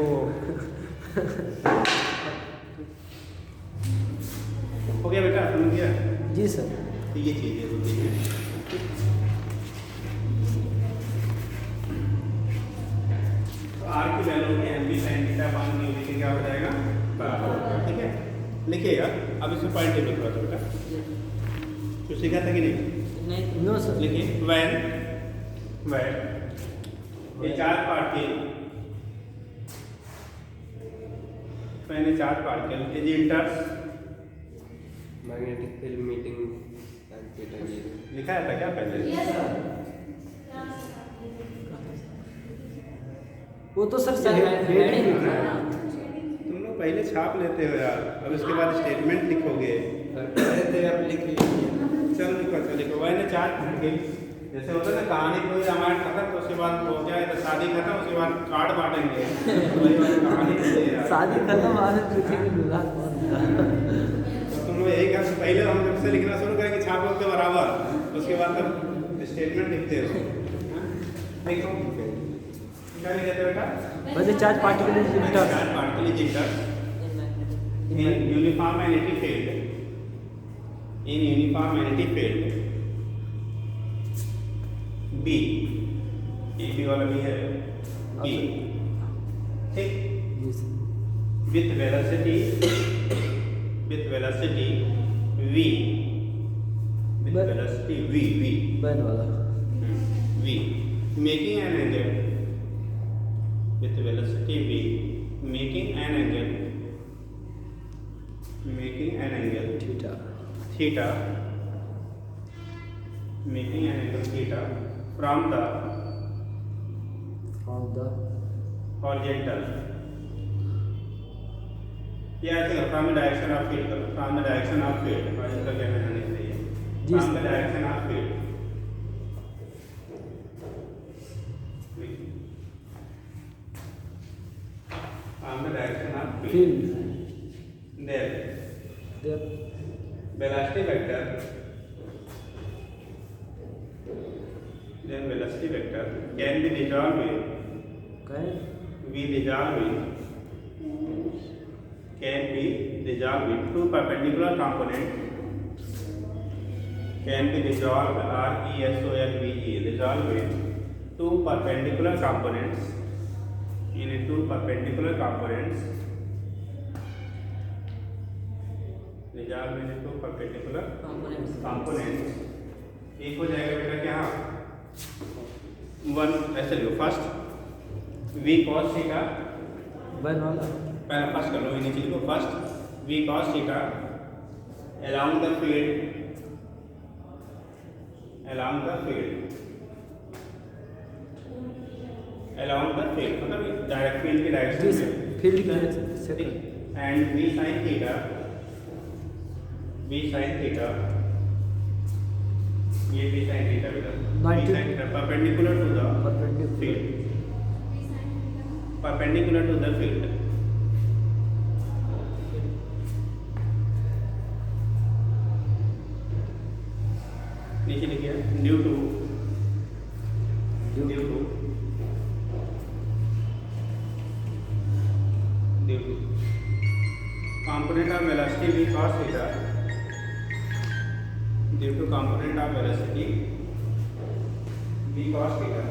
हो गया बेटा, समझ गया? जी सर। तो ये चीज़ें होती हैं, तो आर की वैल्यू में एम बी साइन थीटा मान नहीं लिखे, क्या हो जाएगा? बराबर होगा, ठीक है। लिखिएगा अब इसमें पॉइंट टेबल थोड़ा सा बेटा, कुछ सीखा था कि नहीं? No sir. लिखिए वैन ये charge particle, is enters magnetic field meeting लिखा था क्या पहले? वो तो सर सर, हेड ही लिख रहा है। तुम लोग पहले छाप लेते हो यार, अब उसके बाद स्टेटमेंट लिखोगे। अब लिख लीजिए। चलो लिखो, चलो लिखो। वही ना चार्ट बन गई, जैसे होता है ना कहानी कोई रामायण खत्म तो उसके बाद हो गया तो शादी खत्म, उसके बाद कार्ड बांटेंगे। वही वाली कहानी है यार। शादी खत्म आने पूछेंगे दूल्हा कौन था। तो तुम लोग यही काम से पहले हम जब से लिखना शुरू करेंगे छापों के बराबर, उसके बाद तब स्टेटमेंट लिखते हो। हाँ? देखो क्या लिखे थे बेटा? वैसे charge particle is inter charge particle is inter in uniformity field, in uniformity field B, ये भी वाला भी है B, ठीक, with velocity V, with velocity V, ban वाला V, making an angle with velocity V, making an angle theta theta, making an angle theta from the from the horizontal, या ऐसे करो from the direction of field करो, from the direction of field, horizontal कहना नहीं चाहिए, जी from the direction of field, from the direction of field, field there velocity vector, then velocity vector can be resolved with, कहें can be resolved with two perpendicular components, can be resolved RESOLVE, resolved with two perpendicular components, in two perpendicular components, resolved with two perpendicular components, एक हो जाएगा बेटा क्या? One ऐसे लो, first v cos theta, बैन वाला पहला फर्स्ट कर लो, ये नीचे लिखो, first v cos theta along the field, मतलब डायरेक्ट फील्ड की डायरेक्शन में, फील्ड की direction second and v sin theta, ये v sin थीटा बेटा, v sin theta perpendicular to the field, perpendicular to the field, नीचे लिखिए due to component of velocity v cos theta, due to component of velocity v cos theta,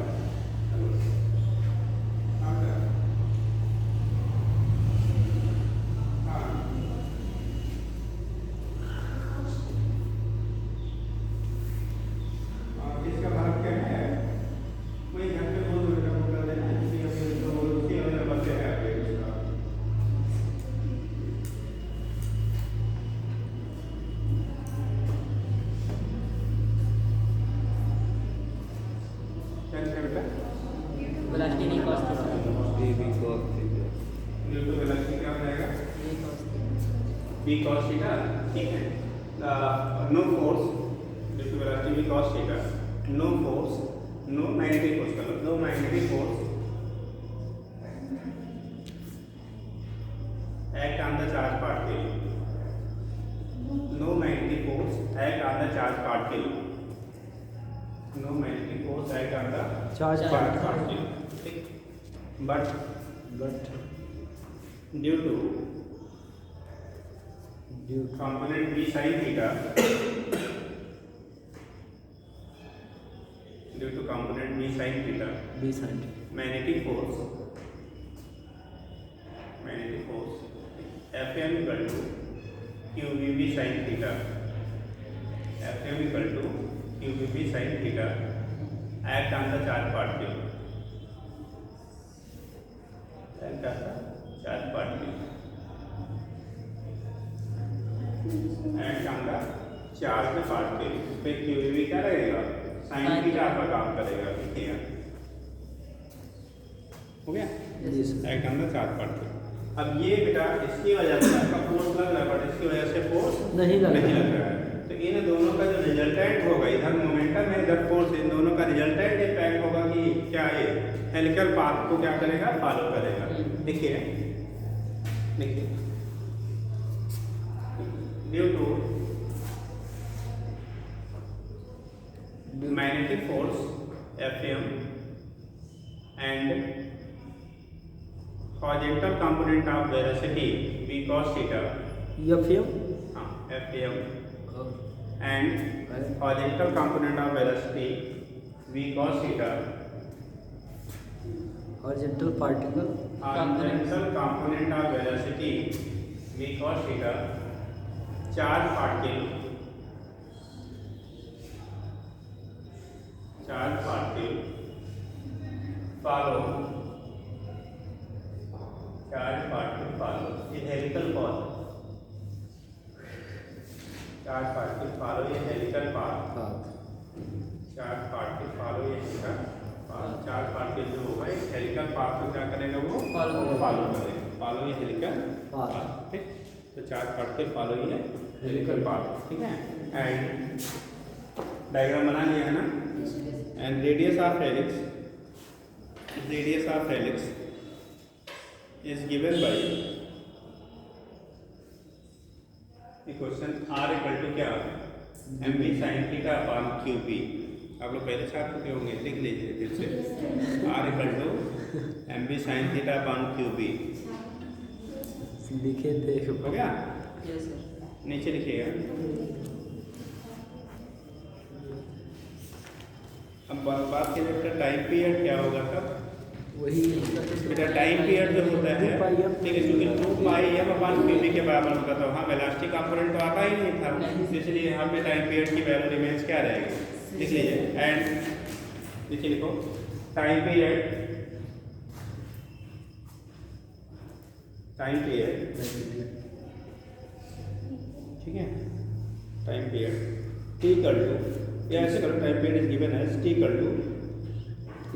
इसका भाग क्या है? कोई घर पे बोल दो बेटा, वो कर देना, किसी का फिर तो उसकी वजह बचे है आपके उसका। क्या लिखा बेटा? वेलोसिटी नहीं कॉस्ट ड्यू टू वेलोसिटी क्या हो जाएगा? v cos थीटा, ठीक है, no force due to velocity v cos theta, no force, no magnetic force का no magnetic force act on the charge particle, no magnetic force act on the charge particle, no magnetic force act on the charge charge particle, ठीक, but due to component v sin theta, due to component v sin theta, B side magnetic force Fm equal to QVB sin theta, Fm equal to QVB sin theta act on the charge particle, act on the charge particle, act on the 4 के part के लिए फिर QB क्या रहेगा sine theta का काम करेगा लिखिएगा हो गया जी सर। एक अंदर 4 पार्ट के अब ये बेटा इसकी वजह से आपका फोर्स लग रहा है बट इसकी वजह से फोर्स नहीं लग नहीं रहा। लग रहा है तो इन दोनों का जो रिजल्टेंट होगा इधर मोमेंटम है इधर फोर्स इन दोनों का रिजल्टेंट इम्पैक्ट होगा कि क्या ये हेलिकल पाथ को क्या करेगा फॉलो करेगा देखिए देखिए due to magnetic force Fm and horizontal component of velocity v cos theta Fm Fm and horizontal component of velocity v cos theta horizontal particle horizontal component of velocity v cos theta charge particle follow charge particle follow in helical path charge particle follow in helical path charge particle follow in helical path charge particle जो होगा इस helical path को क्या करेगा वो follow करेगा follow in helical path ठीक तो charge particle follow in helical path ठीक है एंड डायग्राम बना लिया है ना and radius of helix is given by the question r equal to क्या mv sin theta upon qp आप लोग पहले छाप चुके होंगे लिख लीजिए फिर से r equal to mv sin theta upon qp लिखे थे हो गया यस सर नीचे लिखिएगा अब बात करें बेटा टाइम पीरियड क्या होगा तब वही बेटा टाइम पीरियड जो होता है ठीक है क्योंकि 2 पाई m/qb के बराबर होगा तो वहाँ वेलोसिटी कंपोनेंट तो आता ही नहीं था इसलिए यहाँ पे टाइम पीरियड की वैल्यू रिमेंस क्या रहेगी लिख लीजिए एंड नीचे लिखो टाइम पीरियड ठीक है time period t equal to या ऐसे करो time period is given as t equal to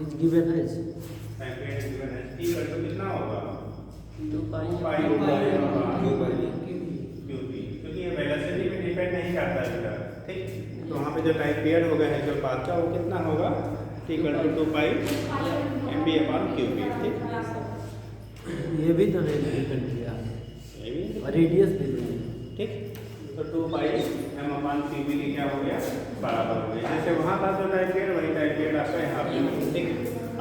is given as time period is given as t equal to कितना होगा 2 पाई पाई क्यूबी क्योंकि ये वेलोसिटी पे डिपेंड नहीं करता है बेटा ठीक तो वहाँ पे जो टाइम पीरियड होगा हेलिकल पाथ का वो कितना होगा t equal to 2 pi mv/qb ठीक ये भी तो नहीं डिपेंड किया ये भी और रेडियस भी नहीं। ठीक तो 2 पाई m/qb की क्या हो गया बराबर हो गया जैसे वहाँ था जो टाइम पीरियड वही टाइम पीरियड आपका यहाँ पे ठीक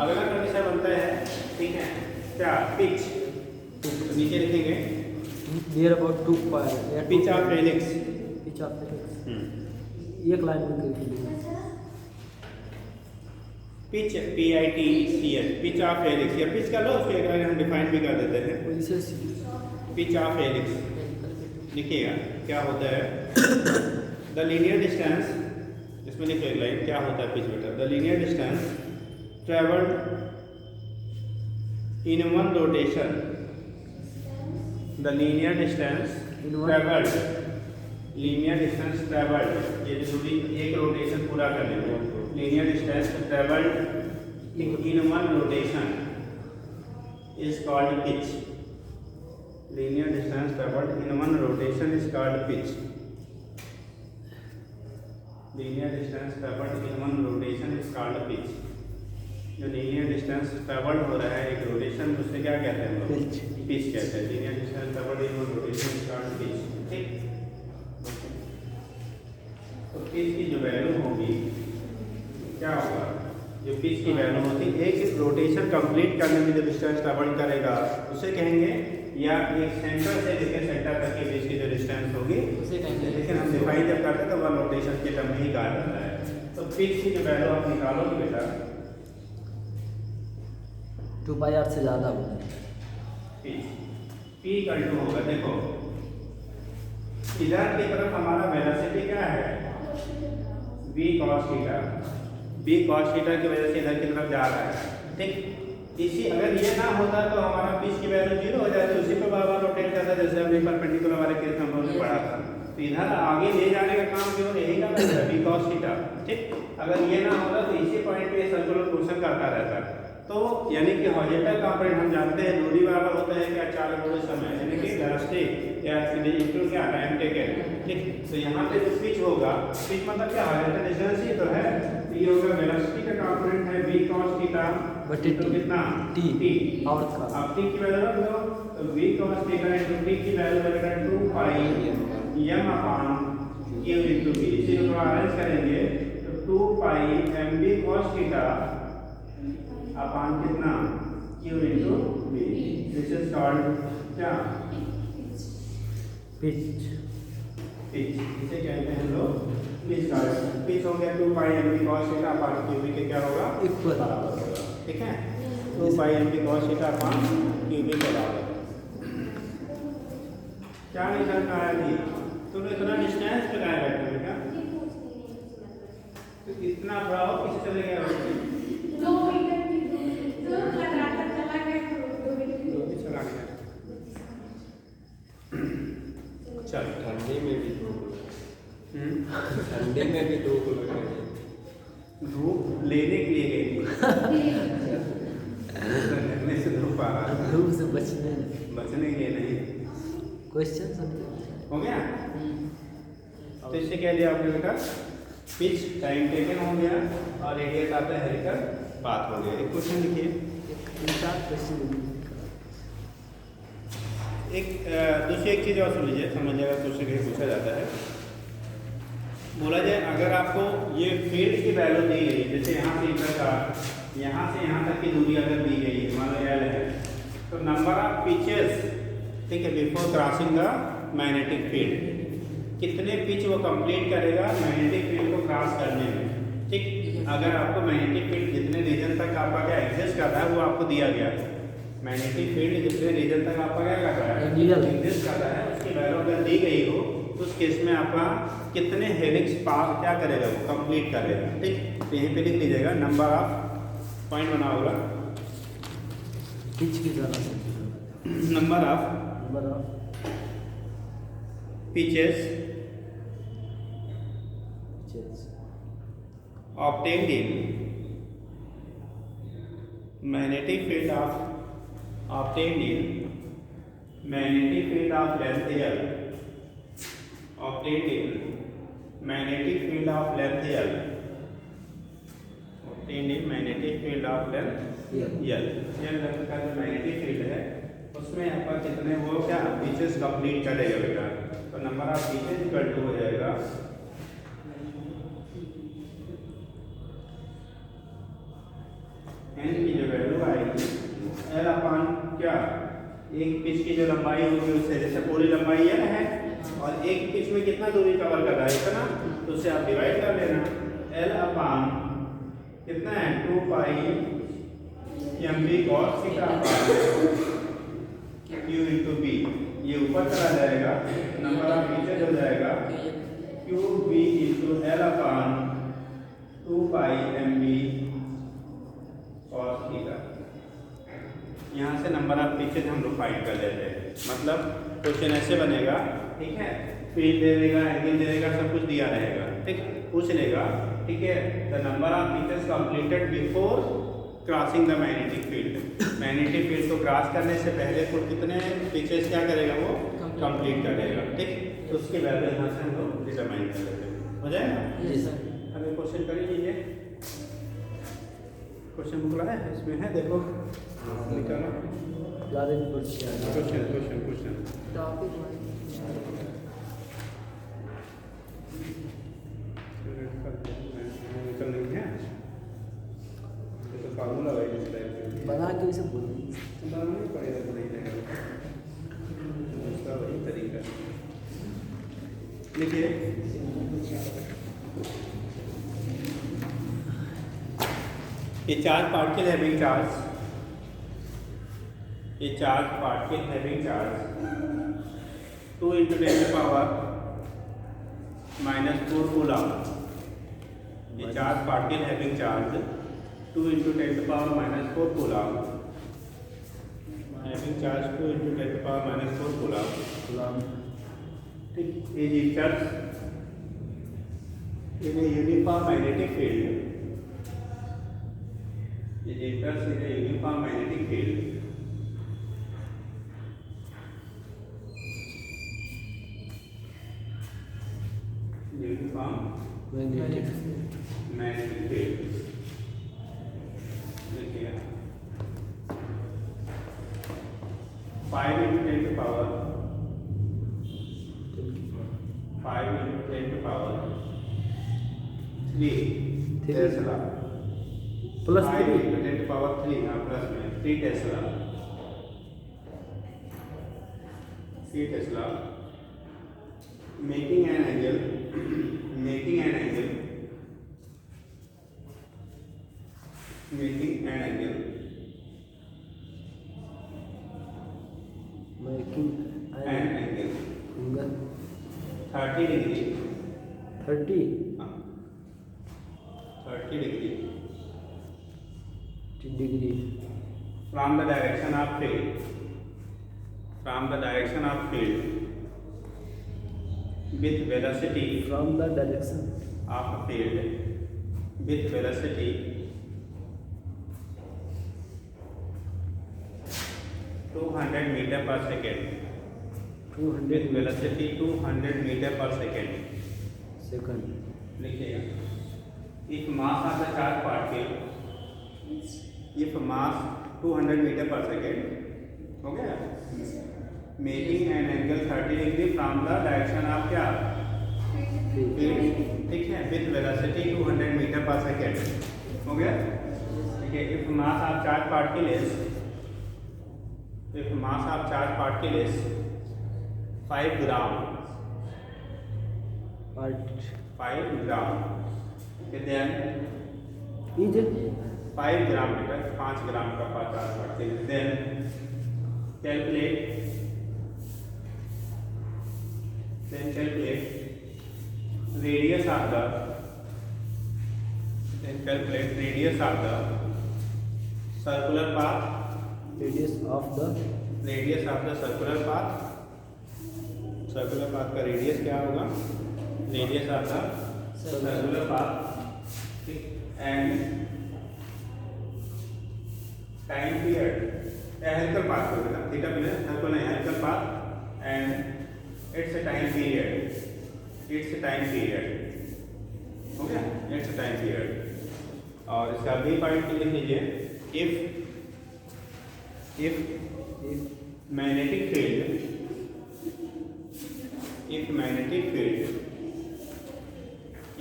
अगला कंडीशन बनता है ठीक है क्या पिच तो नीचे लिखेंगे near about 2 pi pitch of helix pitch of helix एक लाइन में लिख लीजिए pitch PITCH pitch of helix या पिच का लो उसको एक बार हम डिफाइन भी कर देते हैं वैसे पिच ऑफ हेलिक्स लिखिएगा क्या होता है द लीनियर डिस्टेंस इसमें लिखिए लाइन क्या होता है पिच बेटा the linear distance travelled in one rotation the linear distance travelled ये जरूरी एक रोटेशन पूरा करने में linear distance traveled in one rotation is called pitch. Linear distance traveled in one rotation is called pitch. Linear distance traveled in one rotation is called pitch. जो linear distance traveled हो रहा है एक rotation उससे क्या कहते हैं हम लोग pitch कहते हैं linear distance traveled in one rotation is called pitch. ठीक तो pitch की जो वैल्यू होगी क्या होगा जो पिच की वैल्यू होती है एक रोटेशन कंप्लीट करने में जो डिस्टेंस ट्रैवल करेगा उसे कहेंगे या एक सेंटर से लेकर सेंटर तक के बीच की जो डिस्टेंस होगी उसे कहेंगे लेकिन हम डिफाइन जब करते हैं तो वह रोटेशन के टर्म में ही कहा जाता है तो पिच की जो वैल्यू आप निकालोगे बेटा 2 पाई आर से ज़्यादा हो पिच P इक्वल टू होगा देखो इधर की तरफ हमारा वेलोसिटी क्या है v cos theta b cos theta की वजह से इधर की तरफ जा रहा है ठीक इसी अगर ये ना होता तो हमारा पिच की वैल्यू 0 हो जाती उसी पे बार बार रोटेट करता जैसे अभी परपेंडिकुलर वाले केस हम लोगों ने पढ़ा था तो इधर आगे ले जाने का काम केवल यही का करता है, बी कॉस थीटा। ठीक, अगर ये ना होता तो इसी पॉइंट पे सर्कुलर मोशन करता रहता। तो यानी कि हॉरिजॉन्टल कंपोनेंट हम जानते हैं दूरी बराबर होता है क्या, चालक बड़े समय, यानी कि वेलोसिटी या इक्वल क्या, टाइम टेकन। ठीक, तो यहाँ पे जो पिच होगा, पिच मतलब क्या, हॉरिजॉन्टल डिस्टेंस ही तो है, तो ये होगा वेलोसिटी का कंपोनेंट है बी कॉस थीटा बटे तो कितना टी और अब टी की वैल्यू रख दो, तो v cos theta into T की वैल्यू बनेगा 2 पाई m अपान q इनटू v। इसी को अरेंज करेंगे तो 2 पाई mv cos थीटा अपान कितना q into v। This is called क्या, पिच। पिच, इसे कहते हैं लोग पिच कॉल्ड। पिच हो गया 2 पाई mv cos theta upon q v के क्या होगा, इक्वल बराबर होगा। ठीक है, 2 पाई mv cos theta upon q v के बराबर। क्या निकल का है अभी, तो इतना डिस्टेंस पे गाय बैठे हो क्या, तो इतना बड़ा हो किसे चले गया, 2 मीटर की दूर लगातार चला गया, 2 मीटर की दूर चला गया। चल ठंडी में भी ठंडी में भी 2 को लगेगा। धूप लेने के लिए गई थी, लगने से धूप आ रहा था, धूप से बचने बचने के लिए नहीं। क्वेश्चन हो गया, तो इससे क्या लिया आपने बेटा, पिच टाइम टेकन हो गया और रेडियस आता है हेलिकल पाथ हो गया। एक क्वेश्चन लिखिए, दूसरी एक चीज़ और सुन लीजिए, समझ जाएगा क्वेश्चन कहीं पूछा जाता है। बोला जाए अगर आपको ये फील्ड की वैल्यू दी गई, जैसे यहाँ से इधर का यहाँ से यहाँ तक की दूरी अगर दी गई है, मान लो L है, तो नंबर ऑफ पिचेस, ठीक है, before crossing the magnetic field, कितने पिच वो कंप्लीट करेगा मैग्नेटिक फील्ड को क्रॉस करने में। ठीक, अगर आपको मैग्नेटिक फील्ड जितने रीजन तक आपका क्या एग्जिस्ट करता है वो आपको दिया गया है, मैग्नेटिक फील्ड जितने रीजन तक आपका क्या कर रहा है, एग्जिस्ट करता है, उसकी वैल्यू अगर दी गई हो तो उस केस में आपका कितने हेलिक्स पाथ क्या करेगा, वो कंप्लीट करेगा। ठीक, तो यहीं पे लिख लीजिएगा, नंबर ऑफ पॉइंट बना होगा, पिच की तरह number of pitches obtained in magnetic field of length L, obtained in magnetic field of length L, obtained in magnetic field of length L। L का जो मैग्नेटिक फील्ड है उसमें आपका कितने वो क्या पिचेस कंप्लीट करेगा बेटा, तो number of pitches equal to हो जाएगा n की जो वैल्यू आएगी L अपान क्या, एक पिच की जो लंबाई होगी उससे, जैसे पूरी लंबाई L है और एक पिच में कितना दूरी कवर कर रहा है इतना, तो उससे आप डिवाइड कर लेना, L अपान कितना है 2 पाई mv cos theta upon q into b, ये ऊपर चला जाएगा, नंबर ऑफ पिचेस हो जाएगा q b इनटू L अपान 2 पाई mv cos थीटा। यहाँ से नंबर ऑफ पिचेस हम लोग फाइंड कर लेते हैं, मतलब क्वेश्चन ऐसे बनेगा, ठीक है, फील्ड दे देगा, एंगल दे देगा, सब कुछ दिया रहेगा, ठीक, पूछ लेगा, ठीक है, the number of pitches completed before crossing the magnetic field, magnetic field को क्रॉस करने से पहले तो कितने पिचेस क्या करेगा वो कंप्लीट करेगा। ठीक, तो उसके वैल्यू यहाँ से हम लोग डिटरमाइन कर लेते हैं, हो जाएगा। जी सर। अभी क्वेश्चन कर लीजिए, क्वेश्चन बुक लाया है, इसमें है, देखो निकालो क्वेश्चन टॉपिक निकल नहीं है, ये तो फार्मूला है, इस टाइप से बना के उसे बोल बनाना नहीं पड़ेगा, तो नहीं रहेगा, उसका वही तरीका। देखिए ये चार्ज पार्टिकल हैविंग चार्ज, ये charge particle having charge 2 × 10⁻⁻⁴ coulomb, ये charge particle having charge 2 × 10⁻⁻⁴ coulomb, having charge 2 × 10⁻⁴ coulomb, Egyptians in a uniform magnetic field. Egyptians in a uniform magnetic field. Uniform magnetic field. देखिए 5 into 10 to power 5 into 10 to power 3 Tesla plus 5 3 into 10 to power 3 हाँ plus में 3 Tesla making an angle making an angle making an angle angle 30 degree 30 30 degree degree from the direction of field with velocity from the direction of a field with velocity 200 meter per second 200 with velocity 200 meter per second. Second लिखिएगा if mass of the charge particle if mass 200 meter per second हो गया making an angle 30 degree from the direction of क्या field ठीक है with velocity 200 meter per second हो गया ठीक है if mass of charge particle is 5 gram part 5 gram then is 5 gram metre 5 gram का 50 particle then calculate radius of the circular path radius of the circular path का radius क्या होगा radius of the circular path and time period helical path हो गया theta पे circle है helical path and its time period हो गया its time period और इसका बी पॉइंट लिख लीजिए if magnetic field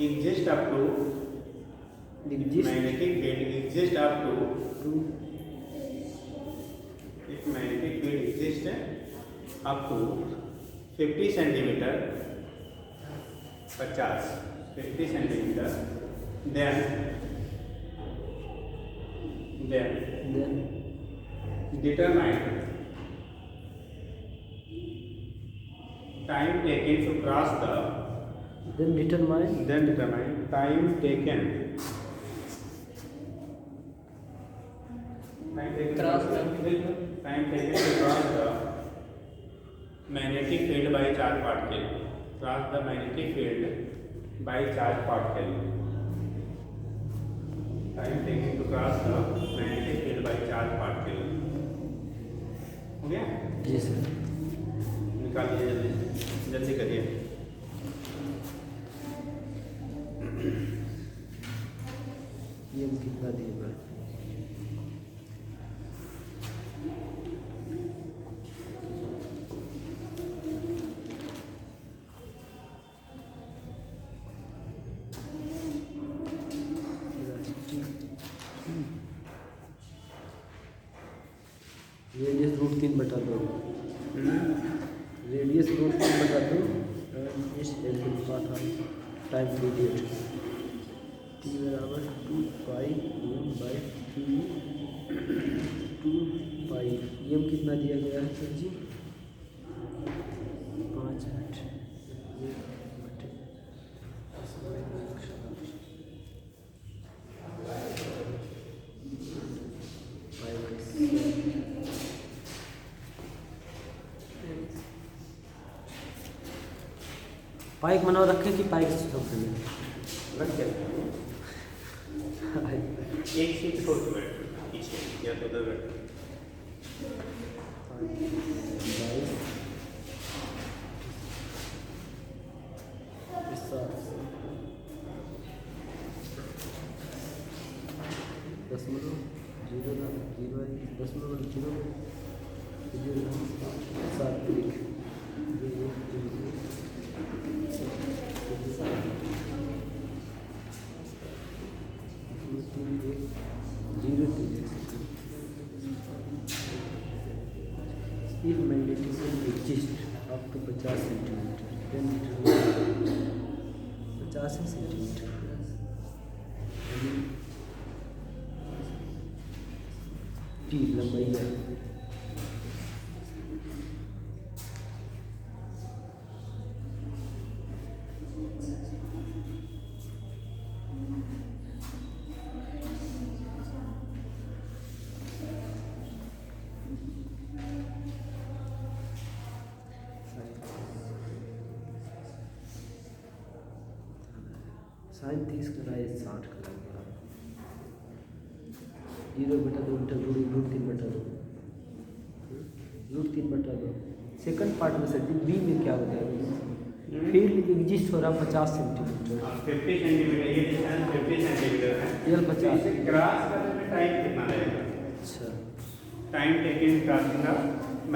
exists up to magnetic field exists up to if magnetic field exists up to 50 centimeter 50 centimeter then then determine time taken to cross the then determine determine time taken Cross time taken to cross the magnetic field by charge particle cross the magnetic field by charge particle time taken to cross the magnetic field by charge particle हो गया जी sir निकालिए जल्दी करिए ये कितना दिए radius √3/2 radius √3/2 इस angle का टाइम पीरियड t बराबर 2πm/3 2π एम कितना दिया गया है सर जी 5 मिनट पाइक बनाओ रखे कि पाइक से सब में रख के एक सीट छोड़ के बैठ पीछे या तो उधर बैठ 'If magnetism exists up to 50 centimetre, then it will 50 centimetre T लंबाई है। साइन 30 का है 60 का लग 0/2 √3/2 सेकंड पार्ट में सर बी में क्या होता है? फील्ड एग्जिस्ट हो रहा 50 सेंटीमीटर 50 सेंटीमीटर ये डिस्टेंस 50 सेंटीमीटर है। ये 50 इसे क्रॉस करने में टाइम कितना लगेगा? अच्छा time taken crossing the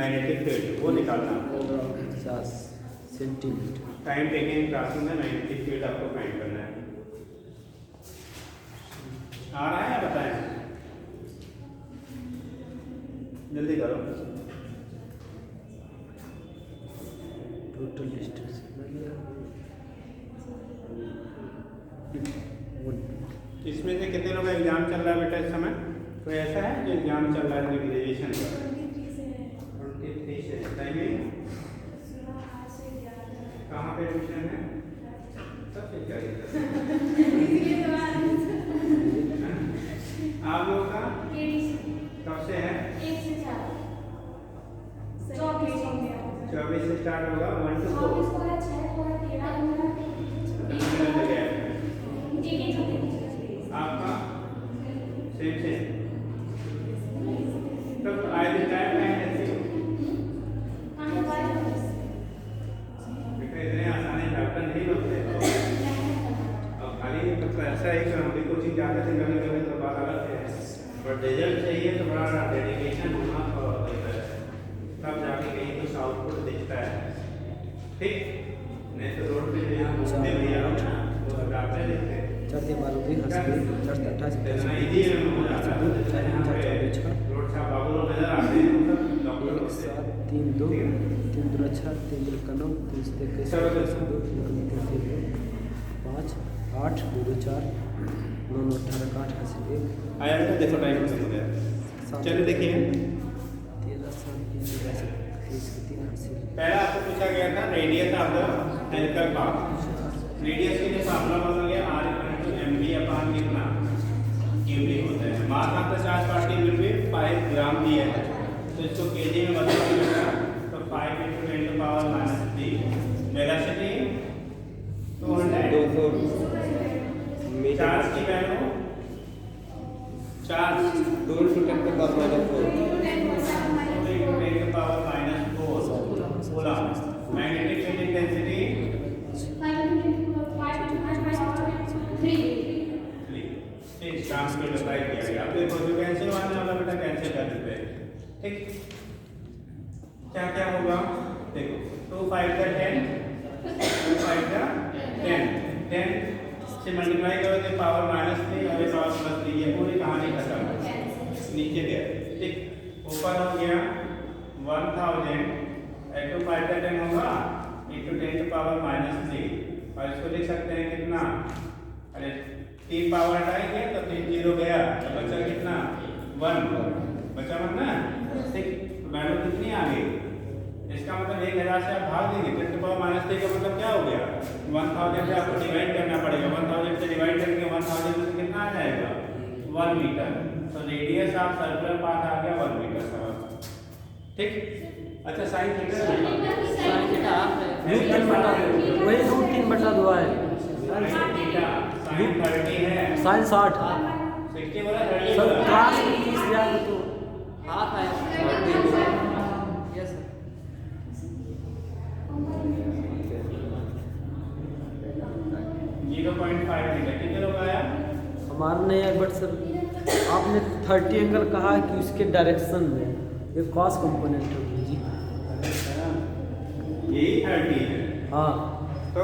magnetic field वो निकालना है। 50 centimetre time taken crossing the magnetic field आपको फाइंड करना है। आ रहा है या बताएं? जल्दी करो। टोटल डिस्टेंस इसमें से कितने लोग का एग्जाम चल रहा है बेटा इस समय? कोई ऐसा है जो एग्जाम चल रहा है ग्रेजुएशन का? 23 से टाइमिंग कहाँ पे एडमिशन है? सबसे क्या आप लोगों का कब से है? 24 से स्टार्ट होगा 1 to 4 आपका सेम तो आए दिन टाइम है ऐसे इतने आसानी डॉक्टर नहीं होते। अब खाली मतलब ऐसा है कि हम भी कोचिंग जाते थे कभी कभी तो बात अलग है, बट रिजल्ट चाहिए तो बड़ा डेडिकेशन होना होता है तब जाके कहीं कुछ आउटपुट दिखता है। ठीक नहीं तो रोड पे यहाँ घूमते भैया लोग ना वो डॉक्टर दिखते हैं चढ़ते मालूम भी हंस के 28 इतना इजी है रोड छाप बाबू लोग नजर आते हैं सब डॉक्टर लोग से 3 2 3 2 अच्छा 3 2 का 9 3 से 21 2 5 8 2 2 4 9 9 18 8 हासिल 1 आया बेटा देखो टाइम खत्म हो गया। चलिए देखिए 13 साल की इसके 3 हासिल पहला आपको पूछा गया था radius of the helical path. Radius के लिए फार्मूला बना गया R/mv/कितना क्यूबिक होता है। Mass of the charge particle भी 5 ग्राम दिया है तो इसको केजी में बदल देगा तो 5 × 10⁻³ वेलोसिटी 200 चार्ज की value charge 2 × 10⁻⁴ coulomb. Magnetic field intensity 3 काम को डिफाइन किया गया। अब देखो जो कैंसिल वाला वाला बेटा कैंसिल कर देते हैं। ठीक क्या क्या होगा देखो 2 5 का 10 2 5 का 10 10 से मल्टीप्लाई करो तो पावर -3 और ये पावर +3 ये पूरी कहानी खत्म नीचे गया। ठीक ऊपर हो गया 1000 8 2 5 का 10 होगा into 10⁻³ और इसको लिख सकते हैं कितना? अरे 3 पावर हटाएंगे तो 3 0 गया तो बचा कितना 1 बचा मतलब ठीक वैल्यू कितनी आ गई? इसका मतलब 1000 से आप भाग देंगे 10⁻³ का मतलब क्या हो गया 1000 से आपको डिवाइड करना पड़ेगा। 1000 से डिवाइड करके 1000 में से कितना आ जाएगा 1 मीटर। तो रेडियस ऑफ सर्कुलर पाथ आ गया 1 मीटर समझ। ठीक। अच्छा sine theta sine theta half है। रूट 3 बटा 2, वही रूट 3 बटा 2 है। साइन थीटा साइन 30 है, साइन 60 60 बोला 30 सर बोला। क्लास में 30 दिया है तो हाफ है। Yes sir. 0.5 थीटा कितने लोग आया? हमारा नहीं है, बट सर आपने 30 एंगल कहा कि उसके डायरेक्शन में ये कॉस कंपोनेंट होगी जी। यही 30 है, हाँ, तो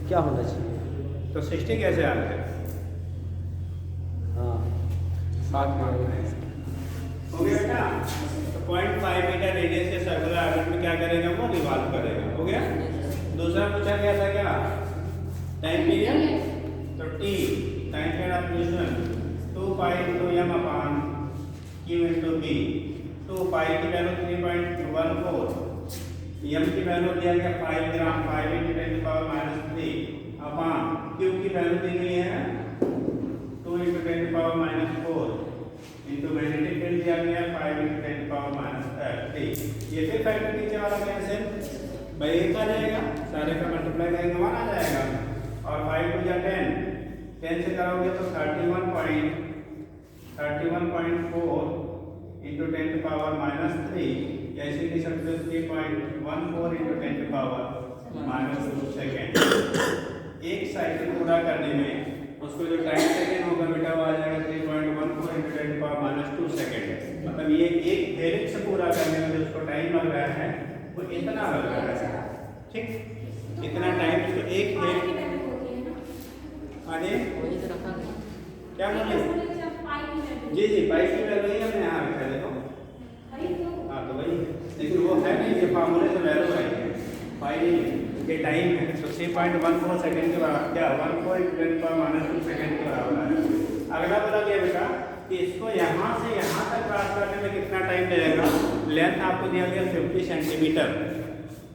क्या होना चाहिए? 60 कैसे आ गया? हाँ, 60 में हो गया बेटा। तो 0.5 मीटर रेडियस के सर्कुलर ऑर्बिट में क्या करेगा, वो रिवॉल्व करेगा। हो गया। दूसरा पूछा गया था क्या, टाइम पीरियड। तो T time period of fusion 2 pi into m upon q into b। 2 पाई की वैल्यू 3.14, m की वैल्यू दिया गया 5 ग्राम, 5 × 10⁻³ अपॉन q की वैल्यू दी गई है 2 × 10⁻⁴ इनटू मैग्नेटिक फील्ड दिया गया 5 × 10⁻³ ये फिर फैक्टर नीचे वाला कैंसिल भाई 1 आ जाएगा, सारे का मल्टीप्लाई करेंगे 1 आ जाएगा, और 5 × 10 10 से करोगे तो 31.4 into 10⁻³ या इसे लिख सकते हो 3.14 into 10⁻² सेकेंड। एक साइकिल पूरा करने में उसको जो टाइम सेकेंड होगा बेटा वो आ जाएगा 3.14 into 10⁻² सेकेंड। मतलब ये एक हेलिक्स पूरा करने में जो उसको टाइम लग रहा है वो इतना लग रहा है। ठीक, इतना टाइम उसको एक हेलिक्स आगे वही तो रखा गया। क्या बोले? जी जी पाई की वैल्यू ही हमने यहाँ रखा है, देखो। हाँ तो वही, लेकिन वो है नहीं, ये फार्मूले से वैल्यू आई है, पाई नहीं ये टाइम है। तो 3.14 सेकंड के बराबर क्या 1.10⁻² सेकंड के बराबर है। अगला बोला गया बेटा कि इसको यहाँ से यहाँ तक क्रॉस करने में कितना टाइम लगेगा। लेंथ आपको दिया गया 50 सेंटीमीटर।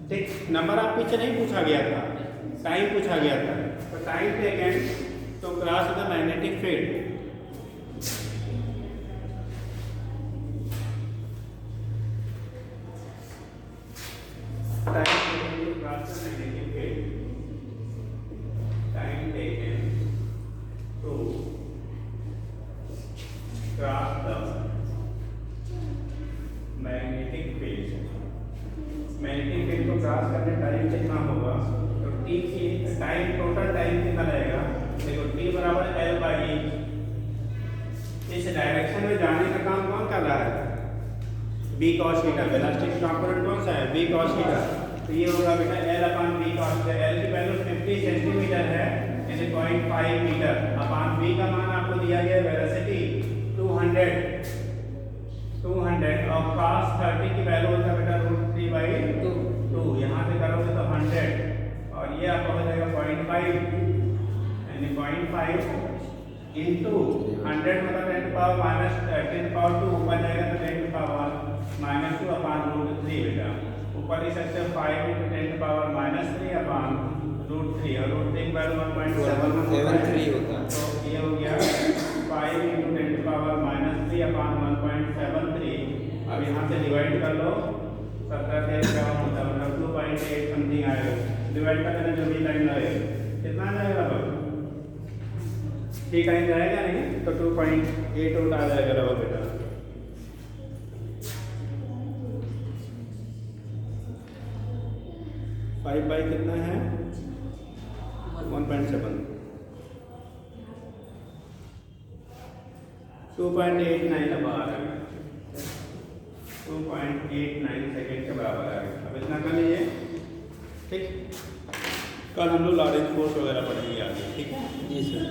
ठीक, नंबर आप पीछे नहीं पूछा गया था, टाइम पूछा गया था। तो टाइम टेकन तो cross the magnetic field, time taken to cross the magnetic field, time taken to cross the magnetic field, magnetic field को क्रॉस करने टाइम कितना होगा, तो t की टाइम टोटल टाइम कितना रहेगा, देखो t बराबर L/E। इस डायरेक्शन में जाने का काम कौन कर रहा है, b cos theta. Velocity component कौन सा है, b cos थीटा। तो ये होगा बेटा L/b cos थीटा। L की वैल्यू 50 सेंटीमीटर है, यानी 0.5 मीटर, अपॉन b का मान आपको दिया गया वेलोसिटी 200 और cos 30 की वैल्यू होता है बेटा √3/2। यहाँ से करोगे तो 100 और ये आपका हो जाएगा 0.5 यानी 0.5 इंटू 100 मतलब 10⁻², ऊपर जाएगा तो 10⁻⁻² अपॉन √3 बेटा। ऊपर लिख सकते हो 5 × 10⁻³ अपॉन √3 और √3 की वैल्यू 1.73 होता है। तो ये हो गया 5 × 10⁻³ अपॉन 1.73। अब यहाँ से डिवाइड कर लो, 17 से क्या होता है मतलब 2.8 समथिंग आएगा। डिवाइड करने में जो भी टाइम लगेगा कितना आ जाएगा, ठीक टाइम जाएगा नहीं तो 2.8 आ जाएगा रहो बेटा। फाइव बाई कितना है 1.7 2.89 अब आ रहा है 2.89 सेकेंड के बराबर आ गया। अब इतना कर लीजिए, ठीक। कल हम लोग लॉरेंट फोर्स वगैरह पढ़ेंगे आगे, ठीक है जी सर।